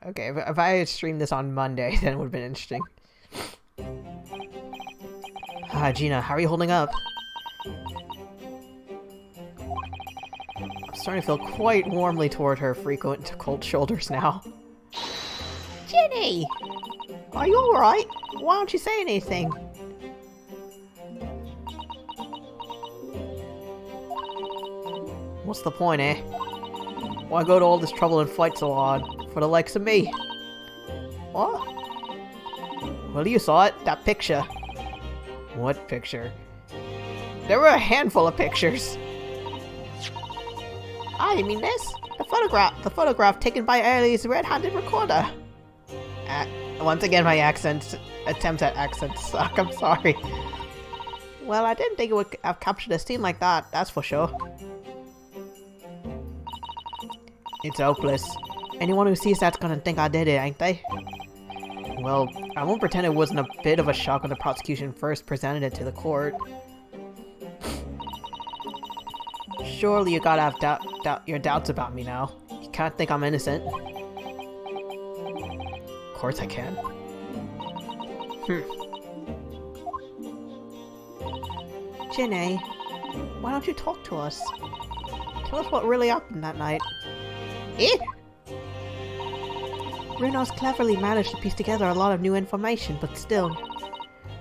Okay, if I had streamed this on Monday, then it would have been interesting. Ah, Gina, how are you holding up? I'm starting to feel quite warmly toward her frequent cold shoulders now. Ginny! Are you alright? Why don't you say anything? What's the point, eh? Why go to all this trouble and fight so hard? For the likes of me? What? Well, you saw it. That picture. What picture? There were a handful of pictures. Ah, you mean this? The photograph taken by Ailey's red-handed recorder. Once again, my attempts at accents suck. I'm sorry. Well, I didn't think it would have captured a scene like that, that's for sure. It's hopeless. Anyone who sees that's gonna think I did it, ain't they? Well, I won't pretend it wasn't a bit of a shock when the prosecution first presented it to the court. Surely you gotta have your doubts about me now. You can't think I'm innocent. Of course I can. Ginny, why don't you talk to us? Tell us what really happened that night. Eh? Runos cleverly managed to piece together a lot of new information, but still,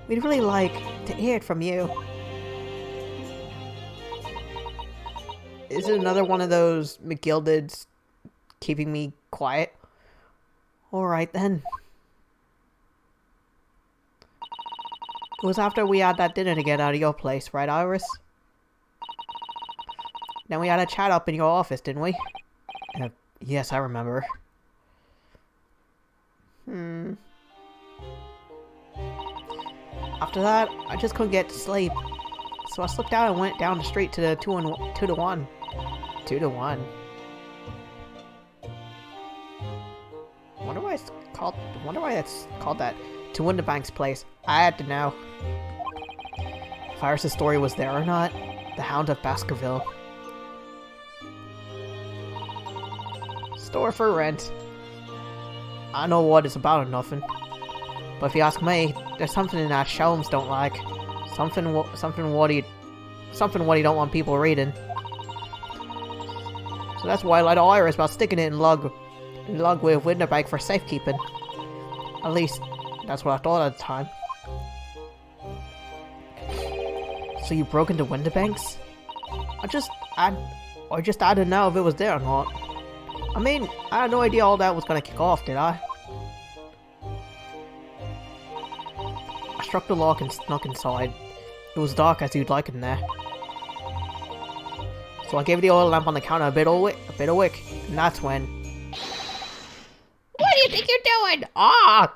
we'd really like to hear it from you. Is it another one of those McGildeds keeping me quiet? Alright then. It was after we had that dinner to get out of your place, right, Iris? Then we had a chat up in your office, didn't we? Yes, I remember. After that, I just couldn't get to sleep. So I slipped out and went down the street to the 2 to 1. 2 to 1. Wonder why it's called that. To Winterbank's place. I had to know. If Iris' story was there or not. The Hound of Baskerville. Store for rent. I know what it's about or nothing. But if you ask me, there's something in that Shelms don't like. Something what he don't want people reading. So that's why I lied to Iris about sticking it in lug with Winterbank for safekeeping. At least, that's what I thought at the time. So you broke into Winterbank's? I just had to know if it was there or not. I mean, I had no idea all that was gonna kick off, did I? I struck the lock and snuck inside. It was dark as you'd like in there. So I gave the oil lamp on the counter a bit of wick, and that's when... What do you think you're doing? Ah!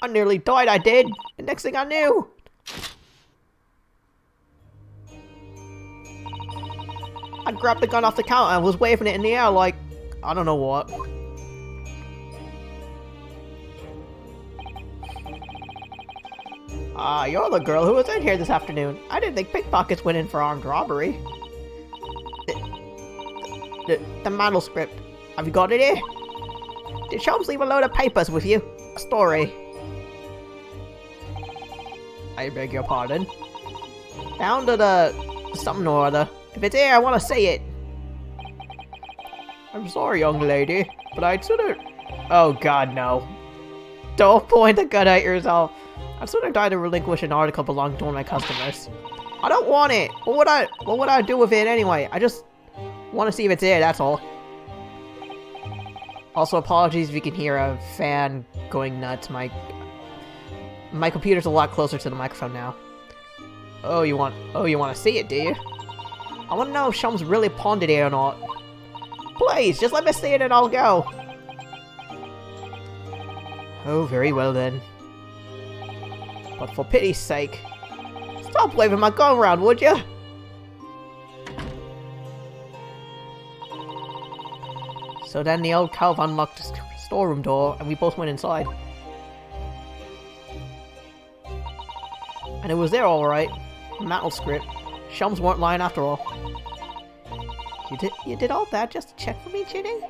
I nearly died, I did! The next thing I knew... I grabbed the gun off the counter and was waving it in the air like... I don't know what. Ah, you're the girl who was in here this afternoon. I didn't think pickpockets went in for armed robbery. The manuscript. Have you got it here? Did Shelms leave a load of papers with you? A story. I beg your pardon. Down to the... something or other. If it's here, I want to see it. I'm sorry, young lady, but I'd sooner... Oh god, no. Don't point the gun at yourself. I'd sooner die than relinquish an article belonging to one of my customers. I don't want it. What would I do with it anyway? I just want to see if it's here, that's all. Also, apologies if you can hear a fan going nuts. My computer's a lot closer to the microphone now. Oh, you want to see it, do you? I want to know if Shelms really pawned it here or not. Please, just let me see it and I'll go. Oh, very well then. But for pity's sake, stop waving my gun around, would you? So then the old Calv unlocked the storeroom door and we both went inside. And it was there alright. Manuscript. Shelms weren't lying after all. You did all that just to check for me, Ginny?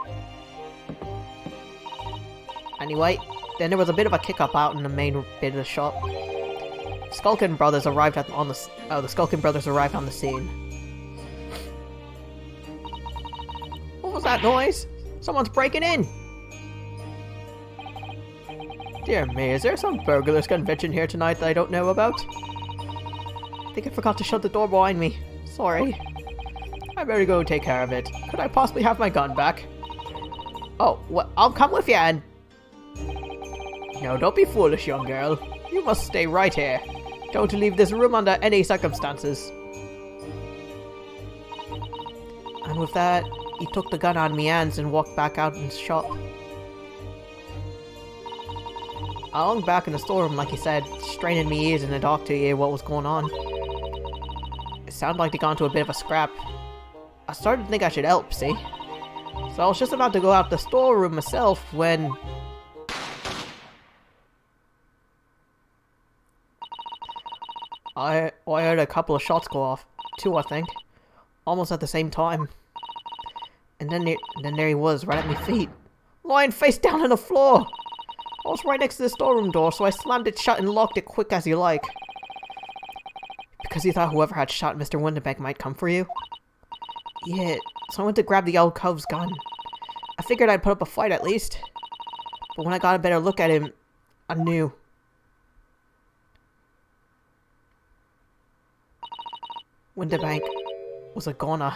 Anyway, then there was a bit of a kick-up out in the main bit of the shop. Skulkin brothers arrived on the Skulkin brothers arrived on the scene. What was that noise? Someone's breaking in! Dear me, is there some burglars convention here tonight that I don't know about? I think I forgot to shut the door behind me. Sorry. I better go take care of it. Could I possibly have my gun back? Oh, well, I'll come with you and... No, don't be foolish, young girl. You must stay right here. Don't leave this room under any circumstances. And with that, he took the gun out of my hands and walked back out in the shop. I hung back in the storeroom, like he said, straining my ears in the dark to hear what was going on. It sounded like they got into a bit of a scrap. I started to think I should help, see? So I was just about to go out the storeroom myself when... I heard a couple of shots go off. 2, I think. Almost at the same time. And then there he was, right at my feet. Lying face down on the floor! I was right next to the storeroom door, so I slammed it shut and locked it quick as you like. Because you thought whoever had shot Mr. Winterbank might come for you? Yeah, so I went to grab the old cove's gun. I figured I'd put up a fight at least. But when I got a better look at him, I knew. Winterbank was a goner.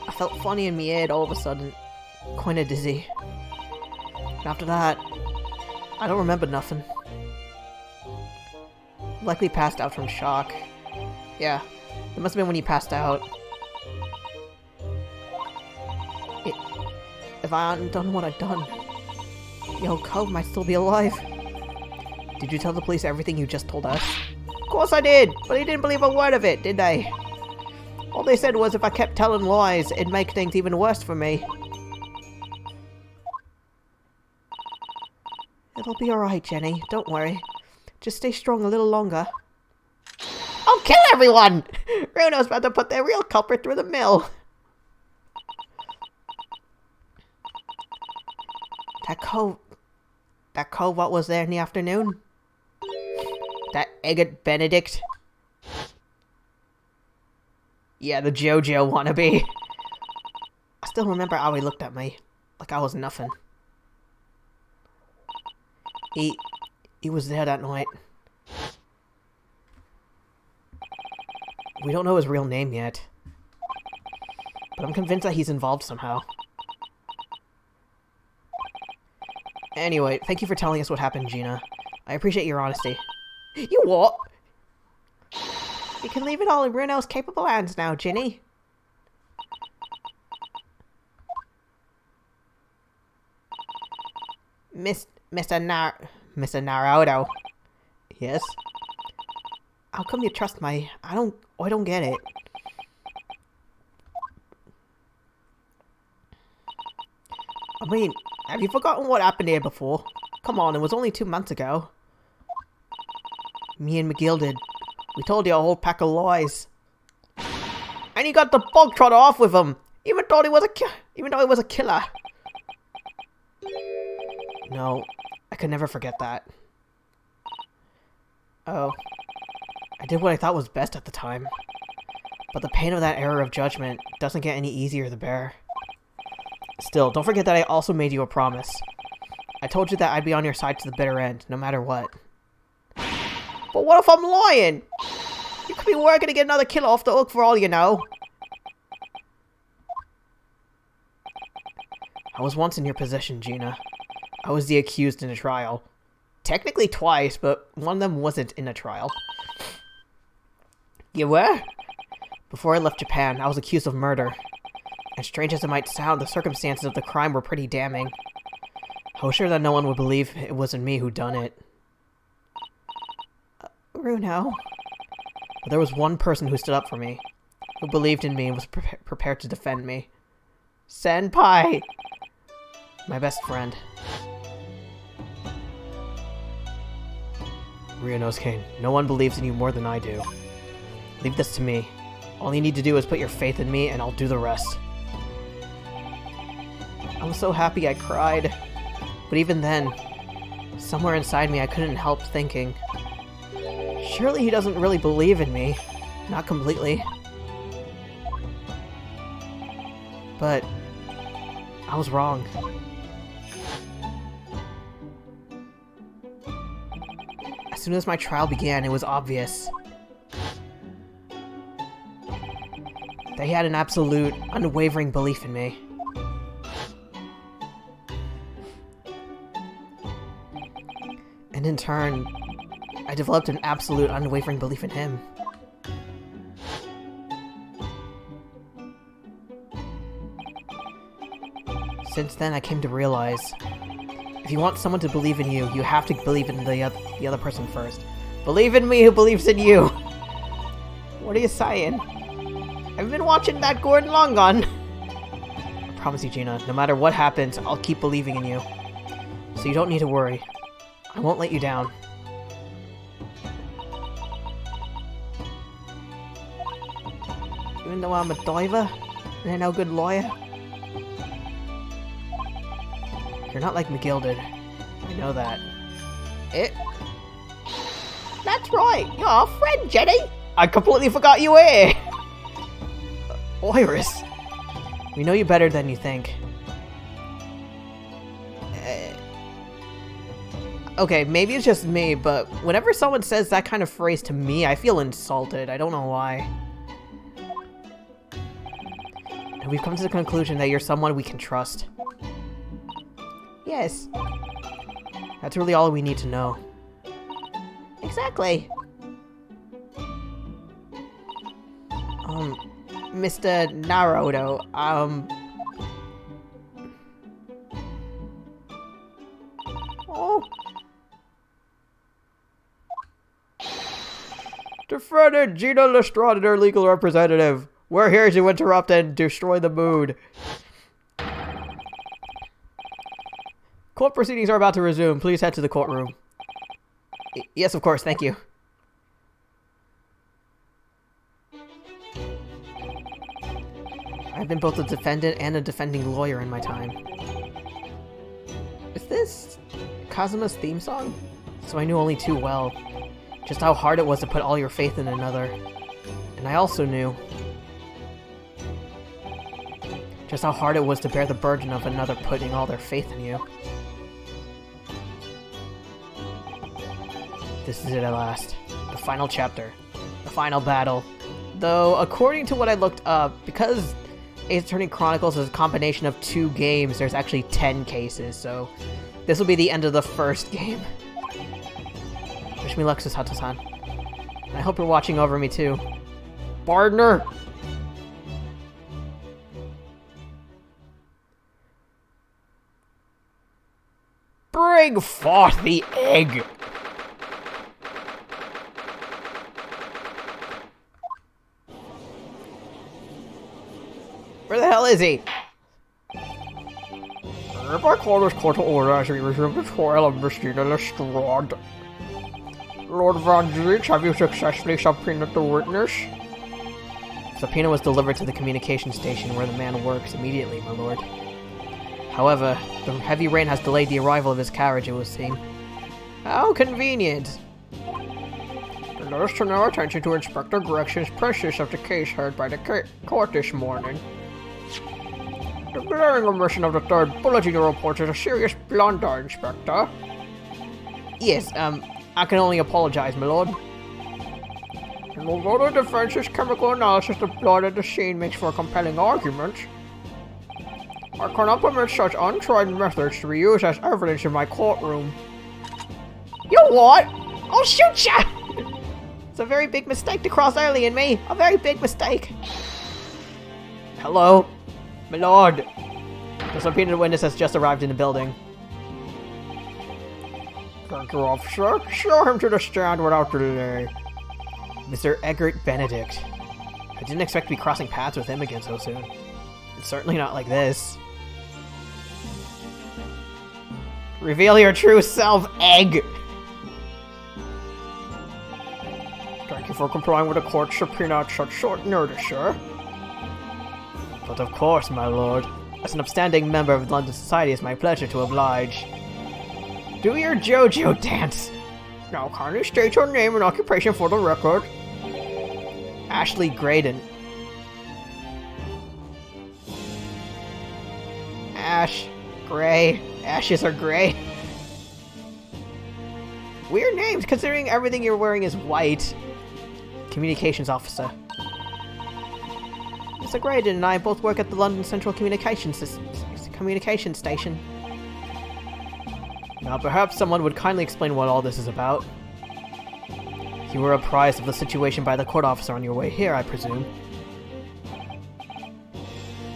I felt funny in my head all of a sudden. Kinda dizzy. And after that, I don't remember nothing. Likely passed out from shock. Yeah, it must have been when he passed out. If I hadn't done what I'd done, the old cove might still be alive. Did you tell the police everything you just told us? Of course I did, but they didn't believe a word of it, did they? All they said was if I kept telling lies, it'd make things even worse for me. It'll be alright, Jenny. Don't worry. Just stay strong a little longer. I'll kill everyone! Bruno's about to put their real culprit through the mill. That cove what was there in the afternoon? That Agate Benedict? Yeah, the JoJo wannabe. I still remember how he looked at me. Like I was nothing. He was there that night. We don't know his real name yet. But I'm convinced that he's involved somehow. Anyway, thank you for telling us what happened, Gina. I appreciate your honesty. You what? You can leave it all in Bruno's capable hands now, Ginny. Mr. Naruto. Yes? How come you trust my... I don't get it. I mean, have you forgotten what happened here before? Come on, it was only 2 months ago. Me and McGill did. We told you a whole pack of lies. And you got the bog trot off with him, even though he was a killer. No, I could never forget that. Oh, I did what I thought was best at the time. But the pain of that error of judgment doesn't get any easier to bear. Still, don't forget that I also made you a promise. I told you that I'd be on your side to the bitter end, no matter what. But what if I'm lying? You could be working to get another killer off the hook for all you know. I was once in your position, Gina. I was the accused in a trial. Technically twice, but one of them wasn't in a trial. You were? Before I left Japan, I was accused of murder. And strange as it might sound, the circumstances of the crime were pretty damning. I was sure that no one would believe it wasn't me who done it. Bruno. But there was one person who stood up for me, who believed in me and was prepared to defend me. Senpai! My best friend. Ryunosuke, no one believes in you more than I do. Leave this to me. All you need to do is put your faith in me and I'll do the rest. was so happy I cried. But even then, somewhere inside me I couldn't help thinking, surely he doesn't really believe in me. Not completely. But I was wrong. As soon as my trial began, it was obvious. They had an absolute, unwavering belief in me. And in turn, I developed an absolute, unwavering belief in him. Since then, I came to realize, if you want someone to believe in you, you have to believe in the other person first. Believe in me who believes in you! What are you saying? I've been watching that Gordon Long Gun. I promise you, Gina, no matter what happens, I'll keep believing in you. So you don't need to worry. I won't let you down. Even though I'm a diver and a no good lawyer. You're not like McGilded. I know that. That's right, you're our friend, Jenny! I completely forgot you were here! Iris! We know you better than you think. Okay, maybe it's just me, but whenever someone says that kind of phrase to me, I feel insulted. I don't know why. And we've come to the conclusion that you're someone we can trust. Yes. That's really all we need to know. Exactly. Mr. Naruto, Oh. Defendant Gina Lestrade, their legal representative. We're here to interrupt and destroy the mood. Court proceedings are about to resume. Please head to the courtroom. Yes, of course. Thank you. I've been both a defendant and a defending lawyer in my time. Is this Kazuma's theme song? So I knew only too well just how hard it was to put all your faith in another. And I also knew just how hard it was to bear the burden of another putting all their faith in you. This is it at last. The final chapter. The final battle. Though, according to what I looked up, because Ace Attorney Chronicles is a combination of 2 games, there's actually 10 cases, so this will be the end of the first game. Wish me luck, Susato-san. I hope you're watching over me too. Partner! Bring forth the egg! Where the hell is he? Hereby call this court to order as we resume the trial of Miss Gina Lestrade. Lord Van Zeeks, have you successfully subpoenaed the witness? Subpoena was delivered to the communication station where the man works immediately, my lord. However, the heavy rain has delayed the arrival of his carriage, it would seem. How convenient! Let us turn our attention to Inspector Greggson's precious of the case heard by the court this morning. The glaring omission of the third bullet in your report is a serious blunder, Inspector. Yes, I can only apologize, my lord. And although the defense's chemical analysis of blood at the scene makes for a compelling argument, I cannot permit such untried methods to be used as evidence in my courtroom. You what? I'll shoot ya! It's a very big mistake to cross early in me. A very big mistake. Hello? My lord. The subpoenaed witness has just arrived in the building. Thank you, officer. Show him to the stand without delay. Mr. Egbert Benedict. I didn't expect to be crossing paths with him again so soon. It's certainly not like this. Reveal your true self, Egg! Thank you for complying with the court's subpoena at such short notice, sir. But of course, my lord. As an upstanding member of London society, it's my pleasure to oblige. Do your JoJo dance! Now kindly state your name and occupation for the record. Ashley Graydon. Ash. Gray. Ashes are gray. Weird names, considering everything you're wearing is white. Communications officer. Mr. Graydon and I both work at the London Central Communications Station. Now perhaps someone would kindly explain what all this is about. You were apprised of the situation by the court officer on your way here, I presume.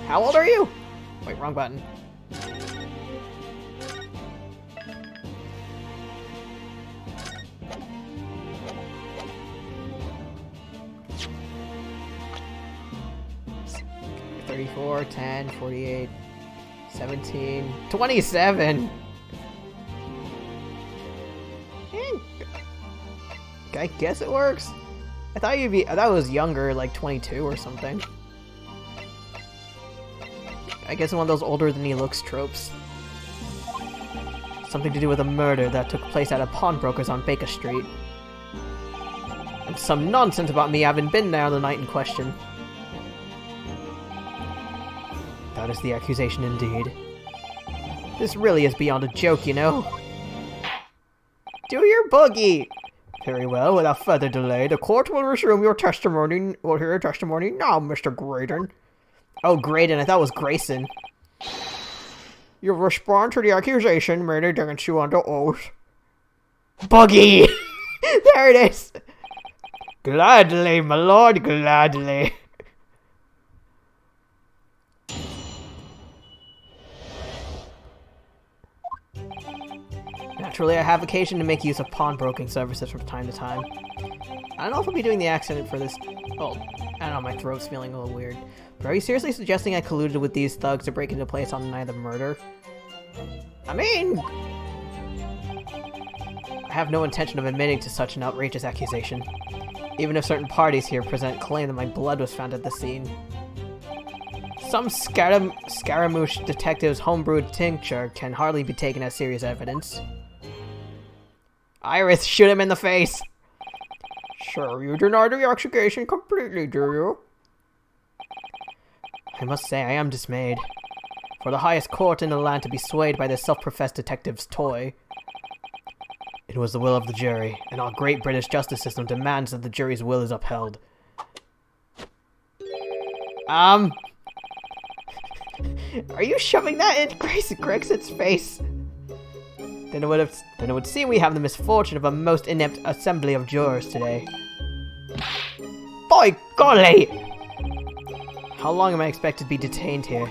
How old are you? Wait, wrong button. $34, $10, $48, $17, $27. I guess it works. I thought it was younger, like 22 or something. I guess one of those older than he looks tropes. Something to do with a murder that took place at a pawnbroker's on Baker Street. And some nonsense about me having been there on the night in question. That is the accusation indeed. This really is beyond a joke, you know. Do your boogie! Very well, without further delay, the court will resume your testimony. We'll hear your testimony now, Mr. Graydon. Oh, Graydon, I thought it was Grayson. You respond to the accusation made against you under oath. Boogie! There it is! Gladly, my lord, gladly. Naturally, I have occasion to make use of pawnbroking services from time to time. I don't know if I'll be doing the accident for this. Oh, I don't know, my throat's feeling a little weird. But are you seriously suggesting I colluded with these thugs to break into place on the night of the murder? I mean, I have no intention of admitting to such an outrageous accusation, even if certain parties here present claim that my blood was found at the scene. Some Scaramouche detective's homebrewed tincture can hardly be taken as serious evidence. Iris, shoot him in the face! Sure, you deny the accusation completely, do you? I must say, I am dismayed. For the highest court in the land to be swayed by this self-professed detective's toy. It was the will of the jury, and our great British justice system demands that the jury's will is upheld. Are you shoving that in Gregson's face? Then it would seem we have the misfortune of a most inept assembly of jurors today. By golly! How long am I expected to be detained here?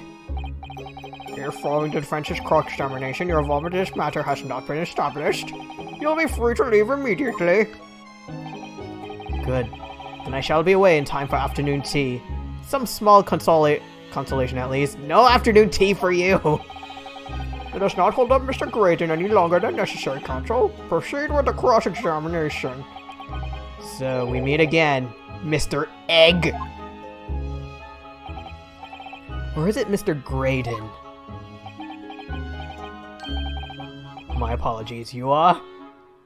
If following the defense's cross-examination, your involvement in this matter has not been established, you'll be free to leave immediately. Good. Then I shall be away in time for afternoon tea. Some small consolation at least. No afternoon tea for you! Let us not hold up Mr. Graydon any longer than necessary, counsel. Proceed with the cross-examination. So, we meet again, Mr. Egg. Or is it Mr. Graydon? My apologies, you are?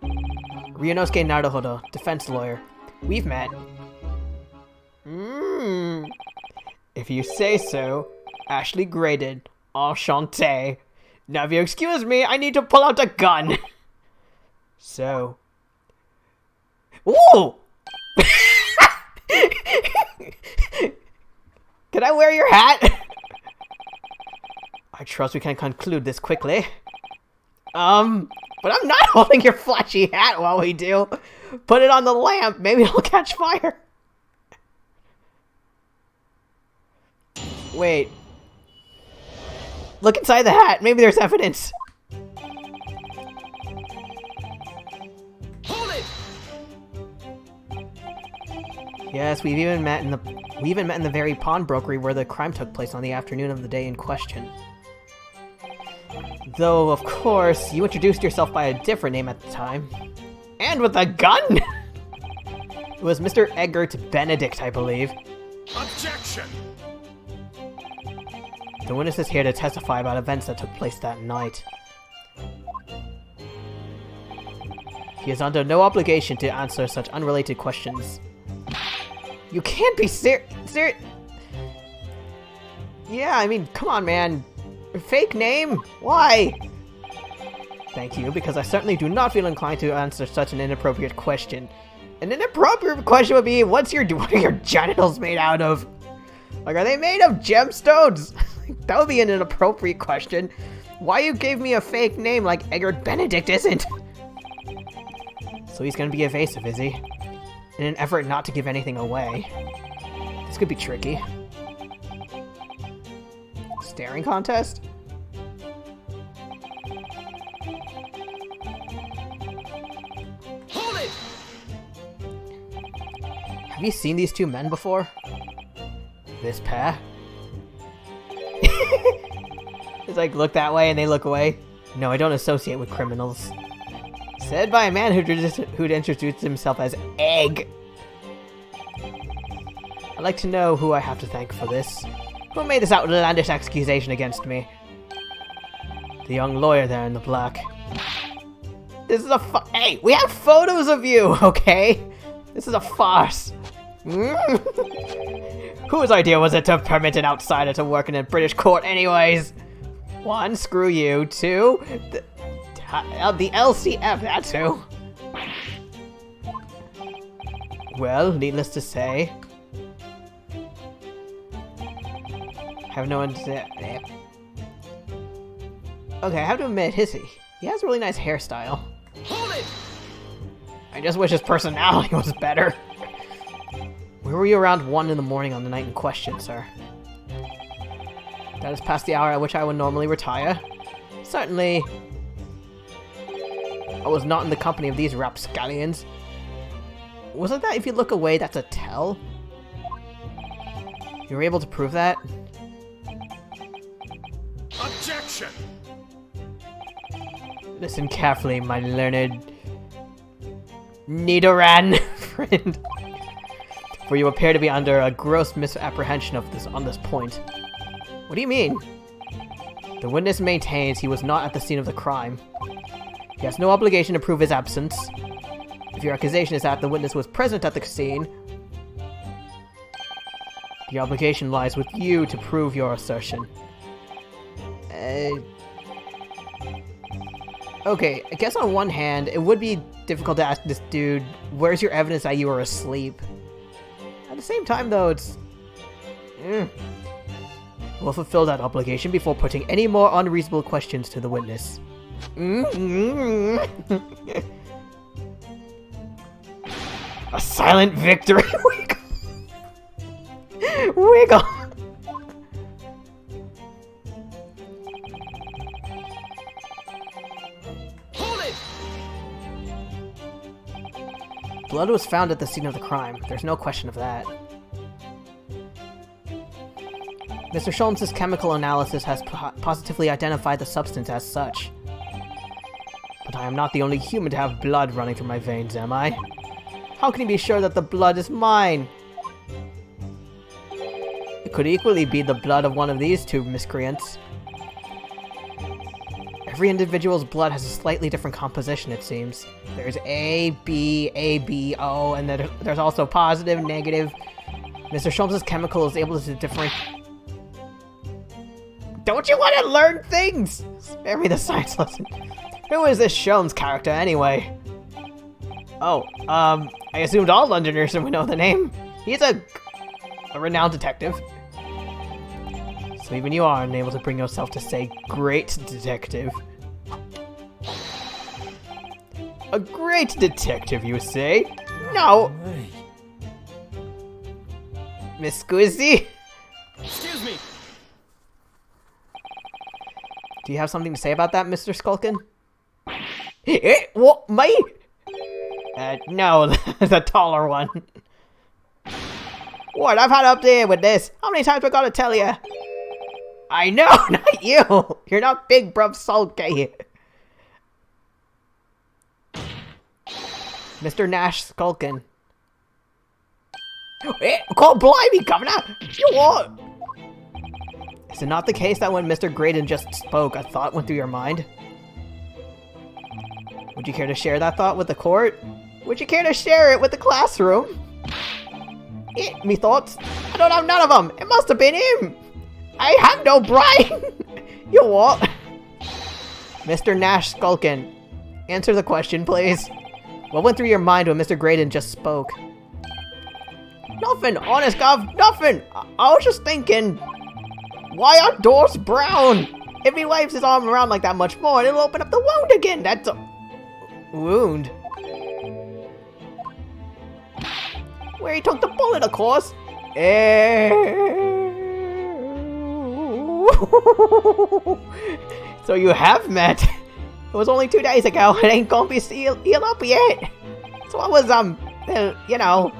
Ryunosuke Naruhodo, defense lawyer. We've met. If you say so, Ashley Graydon. Enchanté. Now if you excuse me, I need to pull out a gun. So. Ooh! Can I wear your hat? I trust we can conclude this quickly. But I'm not holding your flashy hat while we do. Put it on the lamp, maybe it'll catch fire. Wait. Look inside the hat, maybe there's evidence. Hold it! Yes, we even met in the very pawnbrokery where the crime took place on the afternoon of the day in question. Though, of course, you introduced yourself by a different name at the time. And with a gun! It was Mr. Egbert Benedict, I believe. Objection! The witness is here to testify about events that took place that night. He is under no obligation to answer such unrelated questions. You can't be serious. Yeah, I mean, come on, man. Fake name? Why? Thank you, because I certainly do not feel inclined to answer such an inappropriate question. An inappropriate question would be, what are your genitals made out of? Like, are they made of gemstones? That would be an inappropriate question. Why you gave me a fake name like Egbert Benedict isn't? So he's gonna be evasive, is he? In an effort not to give anything away. This could be tricky. Staring contest? Hold it! Have you seen these two men before? This pair? It's like, look that way and they look away. No, I don't associate with criminals. Said by a man who'd introduced himself as Egg. I'd like to know who I have to thank for this. Who made this outlandish accusation against me? The young lawyer there in the black. This is a hey, we have photos of you, okay? This is a farce. Whose idea was it to permit an outsider to work in a British court anyways? 1, screw you. 2, the LCF, that's who. Well, needless to say, have no one to... Okay, I have to admit, he has a really nice hairstyle. Hold it! I just wish his personality was better. Where were you around 1 in the morning on the night in question, sir? That is past the hour at which I would normally retire. Certainly, I was not in the company of these rapscallions. Wasn't that if you look away, that's a tell? You were able to prove that? Objection! Listen carefully, my learned Nidoran friend. For you appear to be under a gross misapprehension of this on this point. What do you mean? The witness maintains he was not at the scene of the crime. He has no obligation to prove his absence. If your accusation is that the witness was present at the scene, the obligation lies with you to prove your assertion. Okay, I guess on one hand, it would be difficult to ask this dude, where's your evidence that you were asleep? At the same time, though, it's... We'll fulfill that obligation before putting any more unreasonable questions to the witness. A silent victory! Wiggle! Hold it! Blood was found at the scene of the crime. There's no question of that. Mr. Sholmes' chemical analysis has positively identified the substance as such. But I am not the only human to have blood running through my veins, am I? How can you be sure that the blood is mine? It could equally be the blood of one of these two miscreants. Every individual's blood has a slightly different composition, it seems. There's A, B, O, and then there's also positive, negative. Mr. Sholmes' chemical is able to differentiate... Don't you want to learn things? Spare me the science lesson. Who is this Sholmes character, anyway? Oh, I assumed all Londoners would know the name. He's a renowned detective. So even you are unable to bring yourself to say great detective. A great detective, you say? No! Miss Squizzy? Excuse me! Do you have something to say about that, Mr. Skulkin? What, me? No, the taller one. What, I've had up there with this. How many times I gotta tell you? I know, not you. You're not big, bruv Sulky. Mr. Nash Skulkin. Hey, call blimey, Governor! You what? Is it not the case that when Mr. Graydon just spoke, a thought went through your mind? Would you care to share that thought with the court? Would you care to share it with the classroom? Me thoughts? I don't have none of them! It must have been him! I have no brain! You what? Mr. Nash Skulkin, answer the question, please. What went through your mind when Mr. Graydon just spoke? Nothing, honest Gov, nothing! I was just thinking, why are doors brown? If he waves his arm around like that much more, it'll open up the wound again, that's a... wound? Where he took the bullet, of course. So you have met. It was only 2 days ago. It ain't gonna be healed up yet. So I was, you know,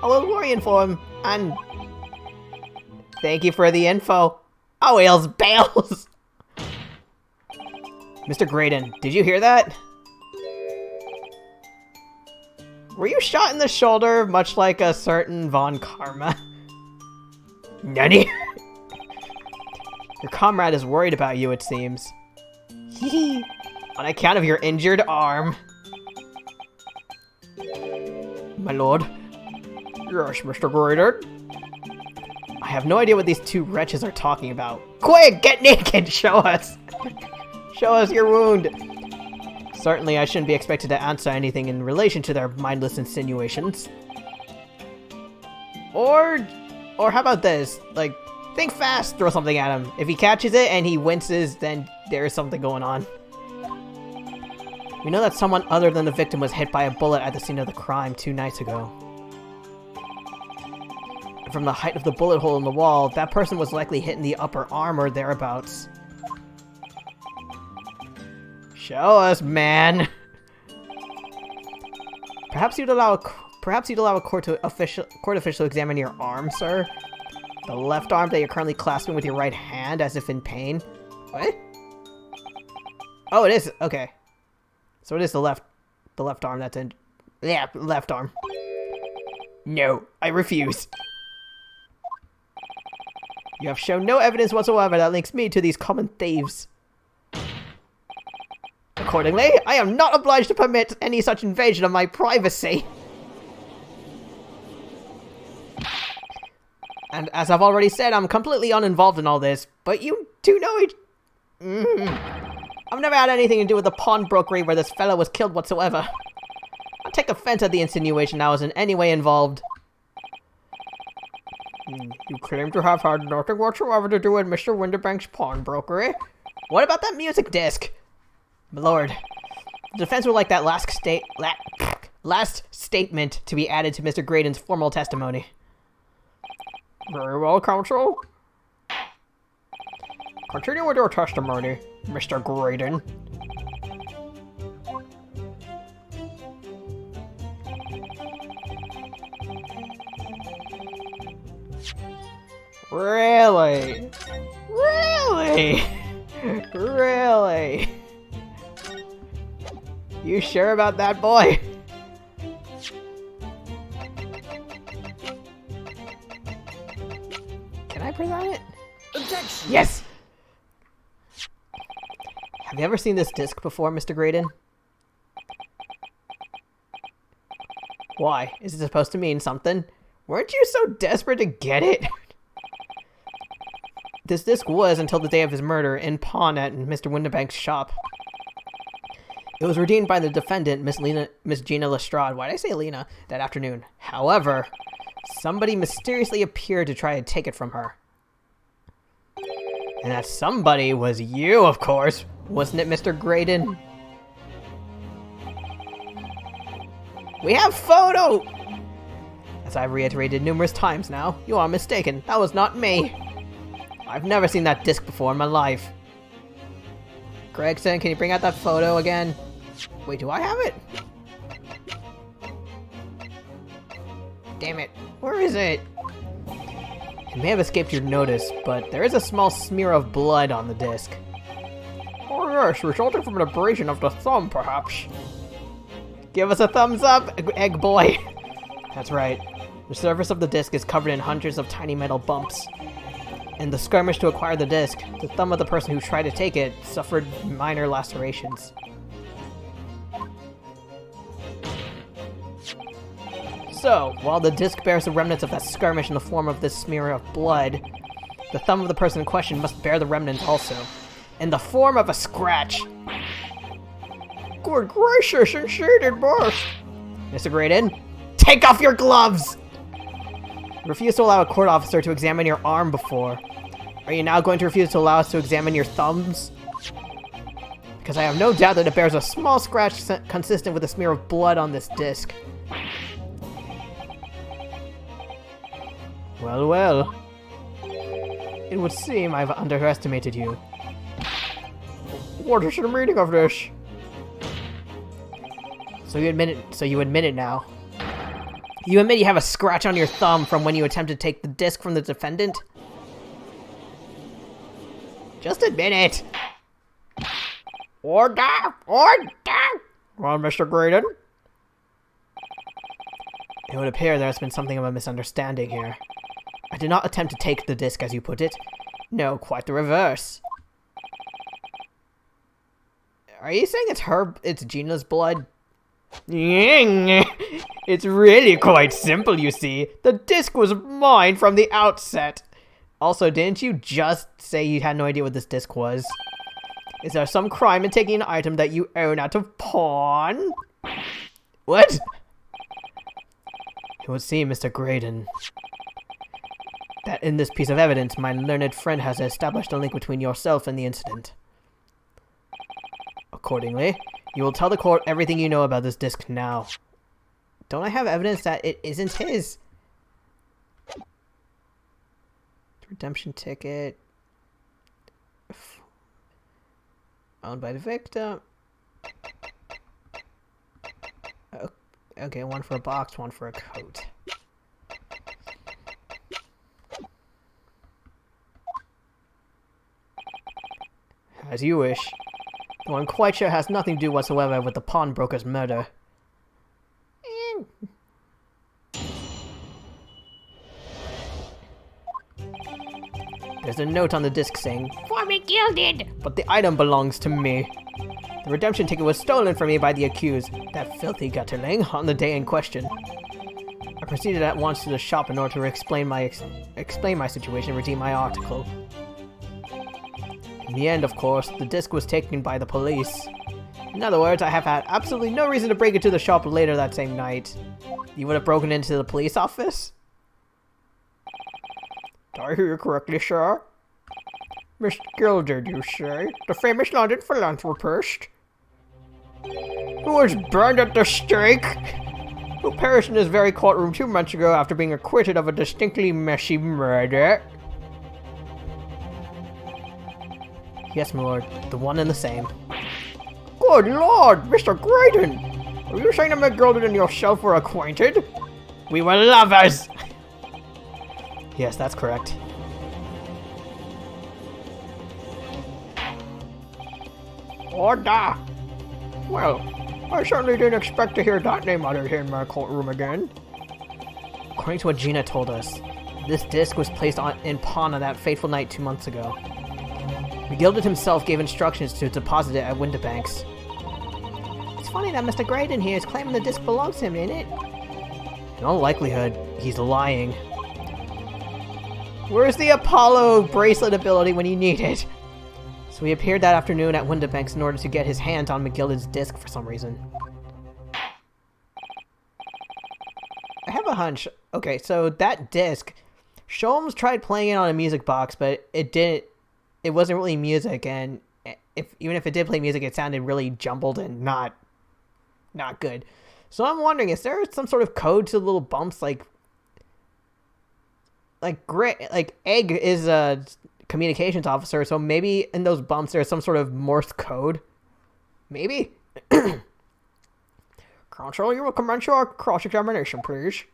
I was worrying for him, and thank you for the info. Oh, Hills Bales. Mr. Graydon, did you hear that? Were you shot in the shoulder, much like a certain Von Karma? Nani? Your comrade is worried about you, it seems. On account of your injured arm. My lord. Yes, Mr. Graydon. I have no idea what these two wretches are talking about. Quick, get naked! Show us! Show us your wound! Certainly, I shouldn't be expected to answer anything in relation to their mindless insinuations. Or how about this? Like, think fast, throw something at him. If he catches it and he winces, then there is something going on. We know that someone other than the victim was hit by a bullet at the scene of the crime 2 nights ago. And from the height of the bullet hole in the wall, that person was likely hit in the upper arm or thereabouts. Show us, man. Perhaps you'd allow a court official to examine your arm, sir. The left arm that you're currently clasping with your right hand, as if in pain. What? Oh, it is. Okay. So it is the left arm that's in. Yeah, left arm. No, I refuse. You have shown no evidence whatsoever that links me to these common thieves. Accordingly, I am not obliged to permit any such invasion of my privacy. And as I've already said, I'm completely uninvolved in all this, but you do know it. I've never had anything to do with the pawnbrokery where this fellow was killed whatsoever. I take offense at the insinuation I was in any way involved. You claim to have had nothing whatsoever to do with Mr. Winterbank's pawnbrokery. What about that music disc? My lord, the defense would like that last statement to be added to Mr. Graydon's formal testimony. Very well, counsel. Continue with your testimony, Mr. Graydon. Really? Really? Really? You sure about that, boy? Can I present it? Objection! Yes! Have you ever seen this disc before, Mr. Graydon? Why? Is it supposed to mean something? Weren't you so desperate to get it? This disc was, until the day of his murder, in pawn at Mr. Winterbank's shop. It was redeemed by the defendant, Miss Gina Lestrade. Why did I say Lena? That afternoon. However, somebody mysteriously appeared to try to take it from her. And that somebody was you, of course. Wasn't it, Mr. Graydon? We have photo! As I've reiterated numerous times now, you are mistaken. That was not me. I've never seen that disc before in my life. Gregson, can you bring out that photo again? Wait, do I have it? Damn it. Where is it? It may have escaped your notice, but there is a small smear of blood on the disc. Oh yes, resulting from an abrasion of the thumb, perhaps. Give us a thumbs up, egg boy. That's right. The surface of the disc is covered in hundreds of tiny metal bumps. In the skirmish to acquire the disc, the thumb of the person who tried to take it suffered minor lacerations. So, while the disc bears the remnants of that skirmish in the form of this smear of blood, the thumb of the person in question must bear the remnants also, in the form of a scratch. Good gracious, indeed, boss! Mr. Graydon, take off your gloves! Refuse to allow a court officer to examine your arm before. Are you now going to refuse to allow us to examine your thumbs? Because I have no doubt that it bears a small scratch consistent with a smear of blood on this disc. Well, well. It would seem I've underestimated you. What is the meaning of this? So you admit it now. You admit you have a scratch on your thumb from when you attempted to take the disc from the defendant? Just admit it! Order! Order! Well, Mr. Graydon? It would appear there has been something of a misunderstanding here. I did not attempt to take the disc, as you put it. No, quite the reverse. Are you saying it's Gina's blood? It's really quite simple, you see. The disc was mine from the outset. Also, didn't you just say you had no idea what this disc was? Is there some crime in taking an item that you own out of pawn? What? It would seem, Mr. Graydon, that in this piece of evidence, my learned friend has established a link between yourself and the incident. Accordingly, you will tell the court everything you know about this disc now. Don't I have evidence that it isn't his? Redemption ticket. Owned by the victim. Okay, one for a box, one for a coat. As you wish. Though I'm quite sure it has nothing to do whatsoever with the pawnbroker's murder. There's a note on the disc saying, "For me gilded," but the item belongs to me. The redemption ticket was stolen from me by the accused, that filthy gutterling, on the day in question. I proceeded at once to the shop in order to explain my situation and redeem my article. In the end, of course, the disc was taken by the police. In other words, I have had absolutely no reason to break into the shop later that same night. You would have broken into the police office? Did I hear you correctly, sir? Miss Gilded, you say? The famous London philanthropist? Who was burned at the stake? Who perished in this very courtroom 2 months ago after being acquitted of a distinctly messy murder? Yes, my lord. The one and the same. Good lord, Mr. Graydon! Are you saying that Miss Gilded and yourself were acquainted? We were lovers! Yes, that's correct. Order! Well, I certainly didn't expect to hear that name uttered here in my courtroom again. According to what Gina told us, this disc was placed in pawn on that fateful night 2 months ago. McGilded himself gave instructions to deposit it at Winterbanks. It's funny that Mr. Graydon here is claiming the disc belongs to him, ain't it? In all likelihood, he's lying. Where's the Apollo bracelet ability when you need it? So he appeared that afternoon at Winterbanks in order to get his hands on McGilded's disc for some reason. I have a hunch. Okay, so that disc, Sholmes tried playing it on a music box, but it wasn't really music, and even if it did play music, it sounded really jumbled and not good. So I'm wondering, is there some sort of code to the little bumps, like Egg is a communications officer, so maybe in those bumps there's some sort of Morse code? Maybe? Counsel, you will commence your cross-examination, please.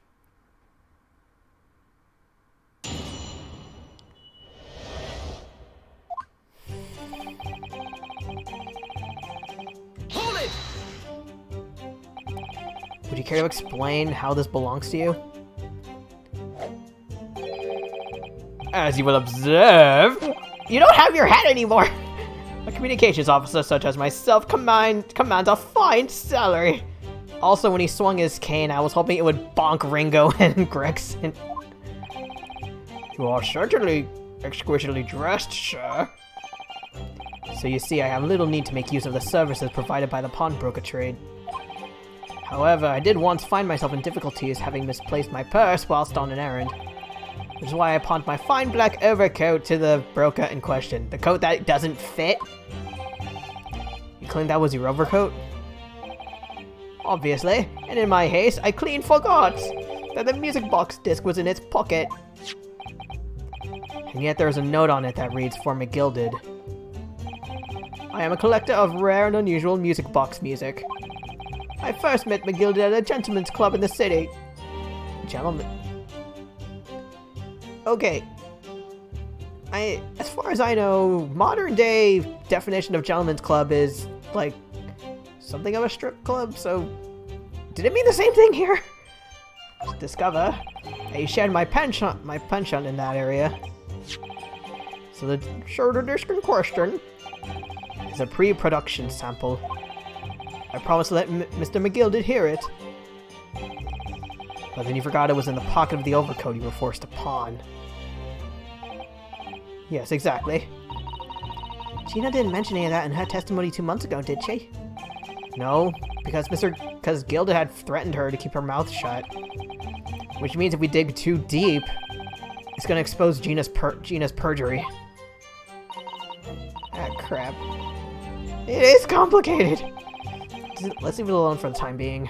Hold it! Would you care to explain how this belongs to you? As you will observe, you don't have your hat anymore. A communications officer such as myself commands a fine salary. Also, when he swung his cane, I was hoping it would bonk Ringo and Gregson. You are certainly exquisitely dressed, sir. So you see, I have little need to make use of the services provided by the pawnbroker trade. However, I did once find myself in difficulties having misplaced my purse whilst on an errand. Which is why I pawned my fine black overcoat to the broker in question. The coat that doesn't fit? You claim that was your overcoat? Obviously, and in my haste, I clean forgot that the music box disc was in its pocket. And yet there is a note on it that reads, "For McGilded. I am a collector of rare and unusual music box music. I first met McGilded at a gentleman's club in the city." Gentleman? Okay. As far as I know, modern day definition of gentleman's club is, like, something of a strip club, so did it mean the same thing here? Discover I shared my penchant in that area. So the shoulder disc in question is a pre-production sample. I promised to let Mr. McGilded hear it. But then you forgot it was in the pocket of the overcoat you were forced to pawn. Yes, exactly. Gina didn't mention any of that in her testimony 2 months ago, did she? No, because Gilded had threatened her to keep her mouth shut. Which means if we dig too deep, it's gonna expose Gina's perjury. Ah, crap. It is complicated! Let's leave it alone for the time being.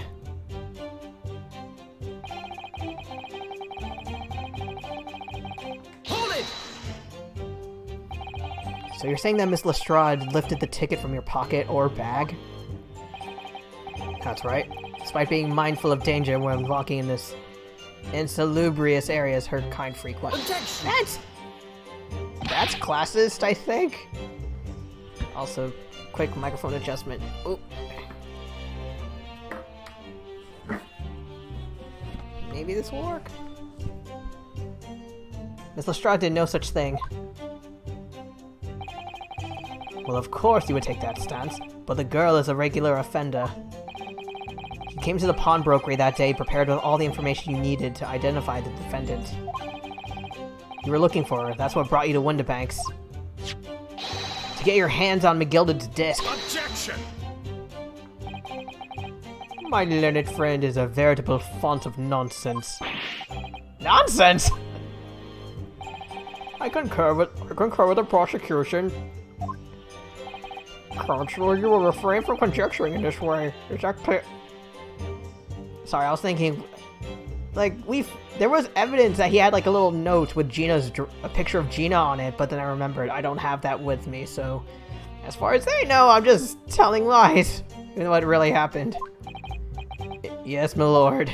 Hold it! So you're saying that Miss Lestrade lifted the ticket from your pocket or bag? That's right. Despite being mindful of danger when walking in this insalubrious areas her kind frequent. Objection! That's classist, I think. Also, quick microphone adjustment. Oop. Maybe this will work. Miss Lestrade did no such thing. Well, of course you would take that stance, but the girl is a regular offender. You came to the pawnbrokery that day prepared with all the information you needed to identify the defendant. You were looking for her, that's what brought you to Windibanks. To get your hands on McGilded's disc. Objection! My learned friend is a veritable font of nonsense. Nonsense?! I concur with the prosecution. Counselor, you will refrain from conjecturing in this way. Is that clear? Sorry, I was thinking, like, there was evidence that he had, like, a little note with a picture of Gina on it, but then I remembered I don't have that with me, so as far as they know, I'm just telling lies. You know what really happened. Yes, my lord.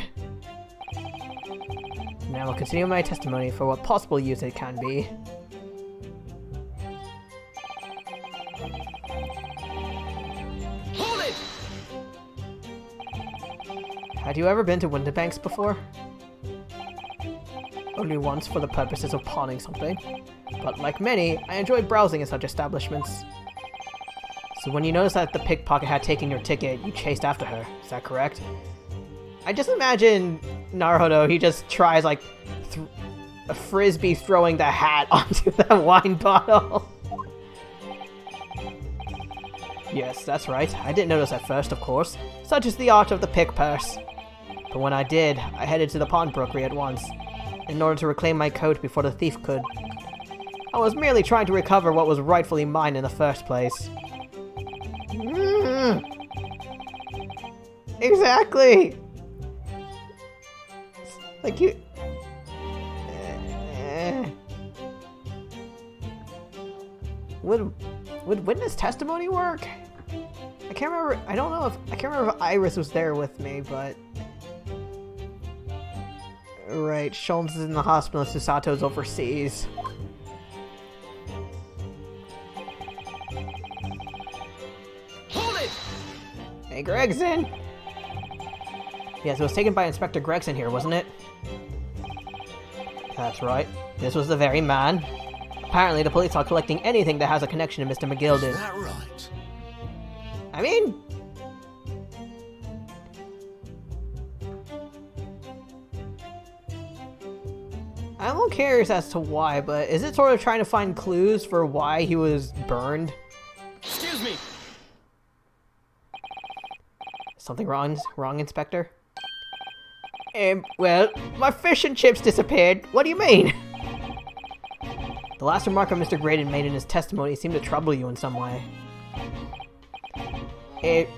Now I'll continue my testimony for what possible use it can be. Hold it! Had you ever been to Windibanks before? Only once for the purposes of pawning something. But like many, I enjoyed browsing in such establishments. So when you noticed that the pickpocket had taken your ticket, you chased after her. Is that correct? I just imagine Naruto, he just tries like a frisbee throwing the hat onto the wine bottle. Yes, that's right. I didn't notice at first, of course. Such is the art of the pick purse. But when I did, I headed to the pawnbrokery at once, in order to reclaim my coat before the thief could. I was merely trying to recover what was rightfully mine in the first place. Exactly! Like you... Would witness testimony work? I can't remember, I can't remember if Iris was there with me, but... Right, Sholmes is in the hospital and Susato's overseas. Hold it! Hey, Gregson! Yes, it was taken by Inspector Gregson here, wasn't it? That's right. This was the very man. Apparently, the police are collecting anything that has a connection to Mr. McGilden. Is that right? I mean... I'm a little curious as to why, but is it sort of trying to find clues for why he was burned? Excuse me. Something wrong, Inspector? Well, my fish and chips disappeared. What do you mean? The last remark of Mr. Graydon made in his testimony seemed to trouble you in some way.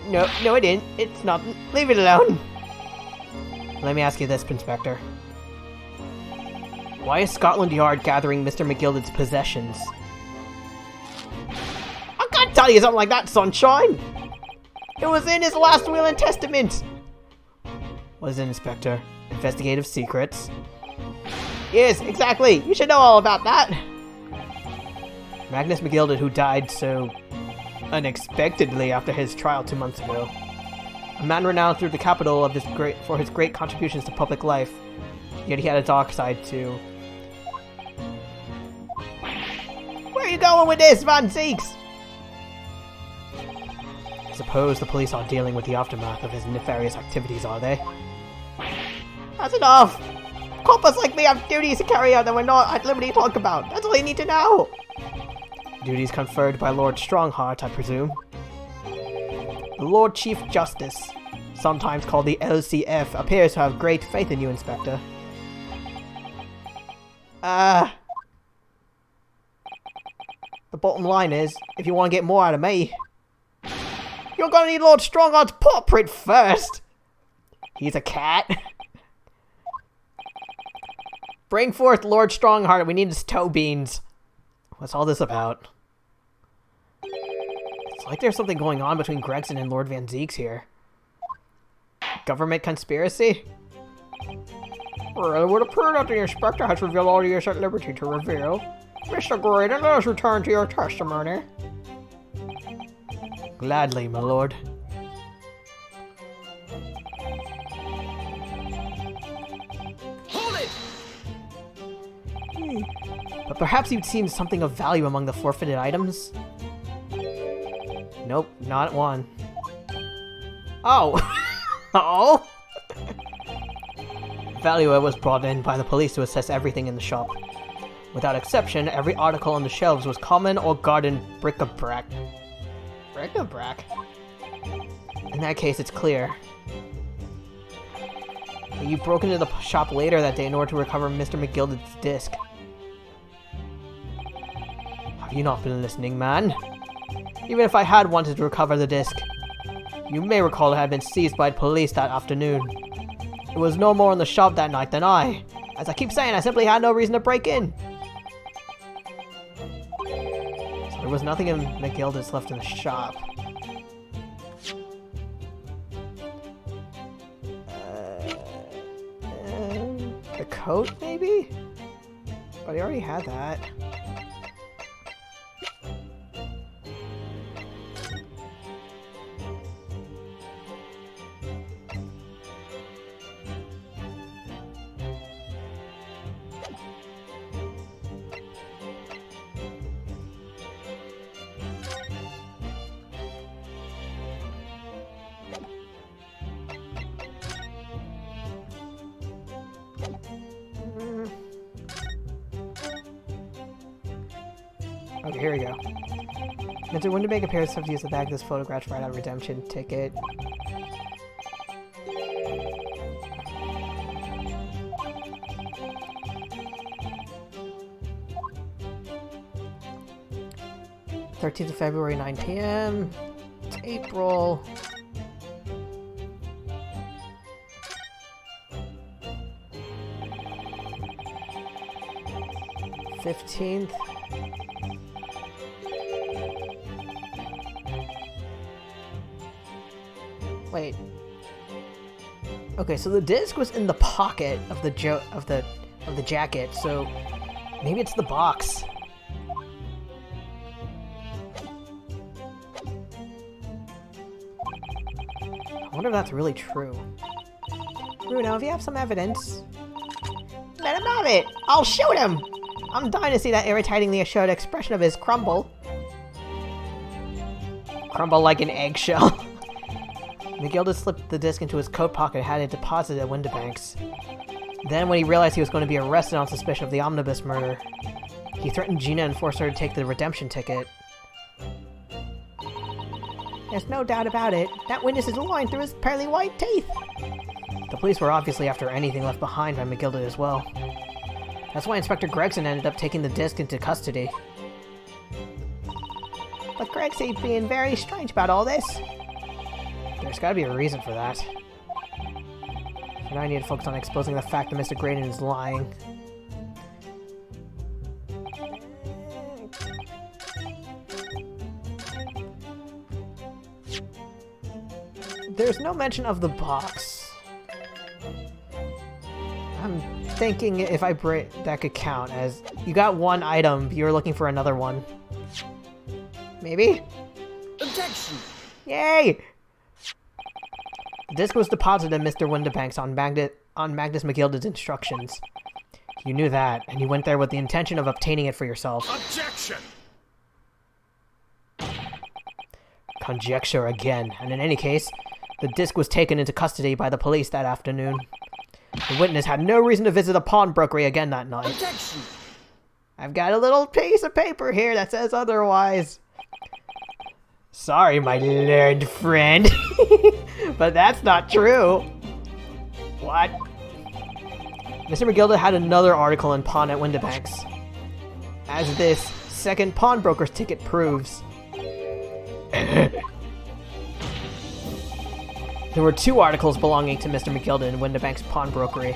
No, I didn't. It's not. Leave it alone. Let me ask you this, Inspector. Why is Scotland Yard gathering Mr. McGilden's possessions? I can't tell you something like that, Sunshine! It was in his last will and testament! What is it, Inspector? Investigative secrets? Yes, exactly! You should know all about that! Magnus McGilden, who died so unexpectedly after his trial 2 months ago. A man renowned through the capital of for his great contributions to public life. Yet he had a dark side too. Where are you going with this, Van Zeeks? I suppose the police are dealing with the aftermath of his nefarious activities, are they? That's enough! Coppers like me have duties to carry out that we're not at liberty to talk about. That's all you need to know. Duties conferred by Lord Strongheart, I presume. The Lord Chief Justice, sometimes called the LCF, appears to have great faith in you, Inspector. The bottom line is, if you want to get more out of me, you're gonna need Lord Strongheart's paw print first! He's a cat. Bring forth Lord Strongheart, we need his toe beans. What's all this about? It's like there's something going on between Gregson and Lord Van Zeeks here. Government conspiracy? Well, it would appear that the Inspector has revealed all he is at liberty to reveal. Mr. Graydon, let us return to your testimony. Gladly, my lord. Hold it! But perhaps you'd seen something of value among the forfeited items? Nope, not one. Oh! Oh! Valuer was brought in by the police to assess everything in the shop. Without exception, every article on the shelves was common or garden bric-a-brac. Bric-a-brac? In that case, it's clear. You broke into the shop later that day in order to recover Mr. McGilden's disc. Have you not been listening, man? Even if I had wanted to recover the disc, you may recall it had been seized by police that afternoon. It was no more in the shop that night than I. As I keep saying, I simply had no reason to break in. So there was nothing in McGilden's left in the shop. The coat, maybe? But he already had that. Okay, here we go. Mr. When to make a pair of stuff to use the back of this photograph to write out a redemption ticket. '13th of February, 9 p.m. It's April. '15th. Wait. Okay, so the disc was in the pocket of the jacket, so maybe it's the box. I wonder if that's really true. Bruno, if you have some evidence, let him have it. I'll shoot him. I'm dying to see that irritatingly assured expression of his crumble. Crumble like an eggshell. McGilda slipped the disc into his coat pocket and had it deposited at Windibank's. Then, when he realized he was going to be arrested on suspicion of the omnibus murder, he threatened Gina and forced her to take the redemption ticket. There's no doubt about it. That witness is lying through his pearly white teeth. The police were obviously after anything left behind by McGilda as well. That's why Inspector Gregson ended up taking the disc into custody. But Greg seems being very strange about all this. There's gotta be a reason for that. For now I need to focus on exposing the fact that Mr. Graydon is lying. There's no mention of the box. I'm thinking if I break that could count as you got one item, but you're looking for another one. Maybe? Objection! Yay! The disc was deposited in Mr. Windibank's on Magnus McGilda's instructions. You knew that, and you went there with the intention of obtaining it for yourself. Objection! Conjecture again, and in any case, the disc was taken into custody by the police that afternoon. The witness had no reason to visit a pawnbrokery again that night. Objection! I've got a little piece of paper here that says otherwise. Sorry, my learned friend. But that's not true. What? Mr. McGilda had another article in Pawn at Windibank's. As this second pawnbroker's ticket proves. There were two articles belonging to Mr. McGilda in Windibank's pawnbrokery,